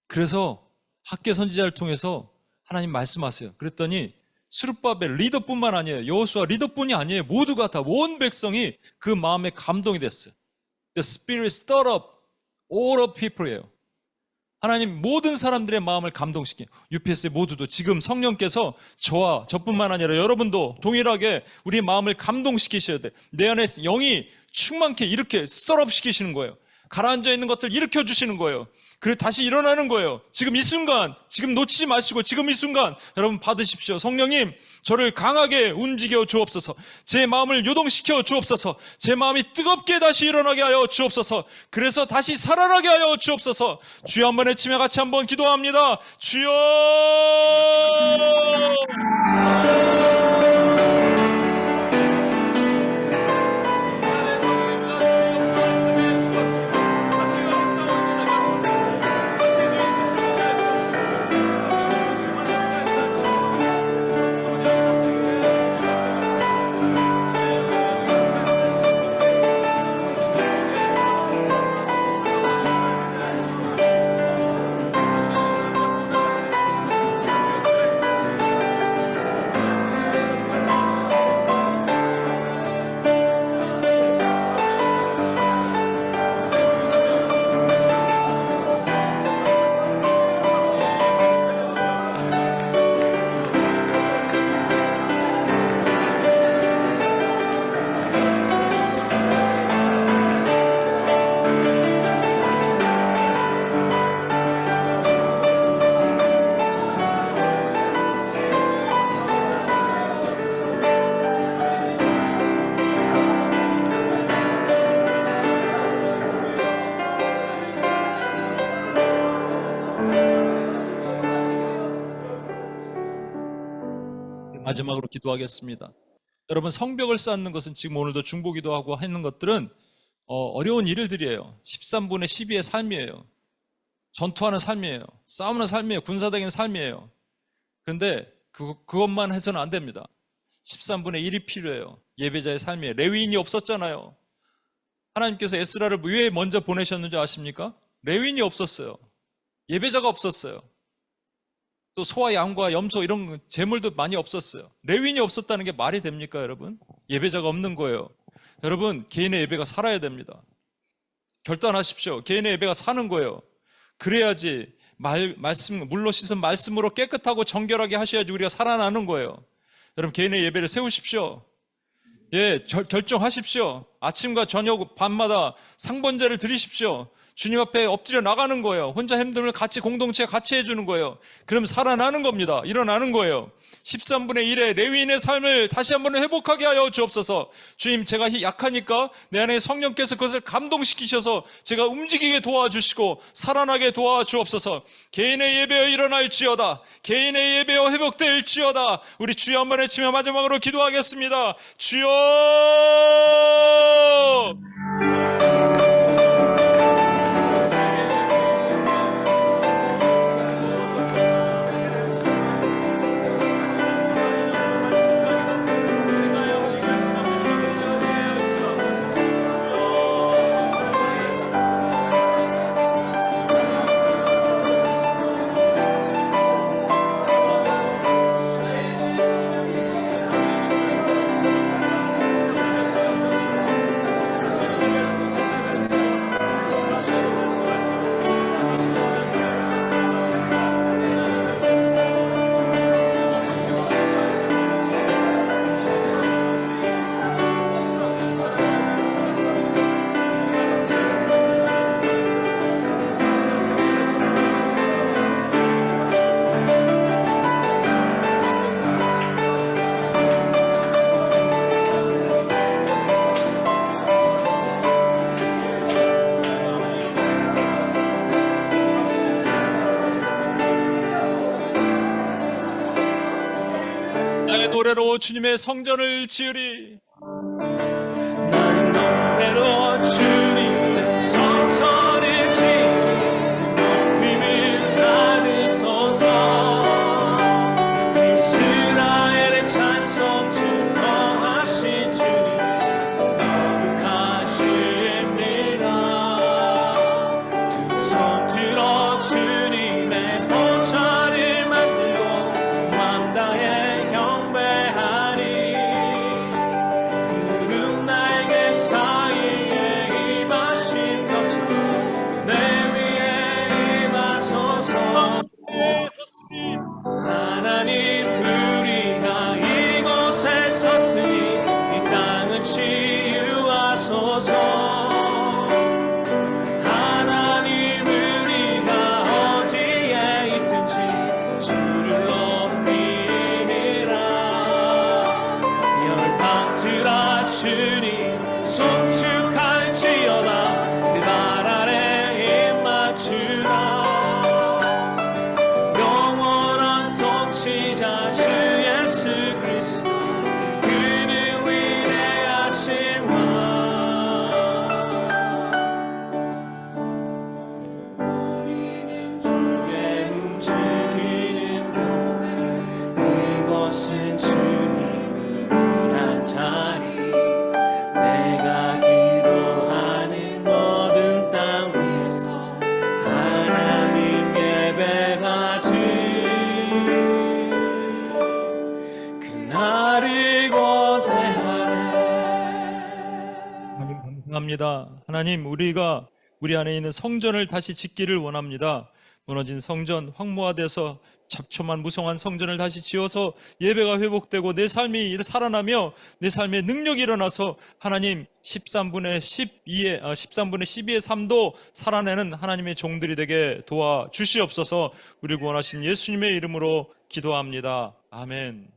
그래서 학계 선지자를 통해서 하나님 말씀하세요. 그랬더니 스룹바벨 리더뿐만 아니에요. 여호수아 리더뿐이 아니에요. 모두가 다 온 백성이 그 마음에 감동이 됐어요. The Spirit stirred up all of people이에요. 하나님 모든 사람들의 마음을 감동시킨 UPS의 모두도 지금 성령께서 저뿐만 아니라 여러분도 동일하게 우리 마음을 감동시키셔야 돼. 내 안에 영이 충만케 이렇게 스tir업 시키시는 거예요. 가라앉아 있는 것들 일으켜 주시는 거예요. 그리고 다시 일어나는 거예요. 지금 이 순간, 지금 놓치지 마시고 지금 이 순간 여러분 받으십시오. 성령님, 저를 강하게 움직여 주옵소서. 제 마음을 요동시켜 주옵소서. 제 마음이 뜨겁게 다시 일어나게 하여 주옵소서. 그래서 다시 살아나게 하여 주옵소서. 주여 한번 외치며 같이 한번 기도합니다. 주여! 마지막으로 기도하겠습니다. 여러분, 성벽을 쌓는 것은 지금 오늘도 중보기도 하고 하는 것들은 어려운 일들이에요. 13분의 12의 삶이에요. 전투하는 삶이에요. 싸우는 삶이에요. 군사적인 삶이에요. 그런데 그것만 해서는 안 됩니다. 13분의 1이 필요해요. 예배자의 삶이에요. 레위인이 없었잖아요. 하나님께서 에스라를 왜 먼저 보내셨는지 아십니까? 레위인이 없었어요. 예배자가 없었어요. 또 소와 양과 염소 이런 재물도 많이 없었어요. 레위인이 없었다는 게 말이 됩니까, 여러분? 예배자가 없는 거예요. 여러분, 개인의 예배가 살아야 됩니다. 결단하십시오. 개인의 예배가 사는 거예요. 그래야지 말씀, 물로 씻은 말씀으로 깨끗하고 정결하게 하셔야지 우리가 살아나는 거예요. 여러분, 개인의 예배를 세우십시오. 예, 결정하십시오. 아침과 저녁, 밤마다 상번제를 드리십시오. 주님 앞에 엎드려 나가는 거예요. 혼자 힘들면 같이 공동체 같이 해주는 거예요. 그럼 살아나는 겁니다. 일어나는 거예요. 13분의 1의 레위인의 삶을 다시 한번 회복하게 하여 주옵소서. 주님, 제가 약하니까 내 안에 성령께서 그것을 감동시키셔서 제가 움직이게 도와주시고 살아나게 도와주옵소서. 개인의 예배여 일어날지어다. 개인의 예배여 회복될지어다. 우리 주여 한번 외치며 마지막으로 기도하겠습니다. 주여! 나의 노래로 주님의 성전을 지으리. 나는 노래로 주님의 성전을 지으리. 높임을 받으소서. 이스라엘의 찬송 증거하신 주님 거룩하시니라. 두 손 들어 주님의 보좌를 만들고 마음 다해 경배하리. 구름 날개 사이에 임하신 것처럼 내 위에 임하소서. 하나님, 우리가 이곳에 섰으니 이 땅은 치유하소서. 하나님, 우리가 어디에 있든지 주를 높이리라. 열방들아 주님 송축할지어다. 그 발 아래 입 맞추라. 영원한 통치자 주 예수 그리스도 그는 위대하신 왕. 우리는 주의 움직이는 곳, 이곳은 주님이 한 자리. 내가 기도하는 모든 땅 위에서 하나님 예배받으 그날을 고대하네. 하나님 감사합니다. 하나님, 우리가 우리 안에 있는 성전을 다시 짓기를 원합니다. 무너진 성전, 황무화돼서 잡초만 무성한 성전을 다시 지어서 예배가 회복되고 내 삶이 살아나며 내 삶의 능력이 일어나서 하나님 13분의 12의 삶도 살아내는 하나님의 종들이 되게 도와주시옵소서. 우리 구원하신 예수님의 이름으로 기도합니다. 아멘.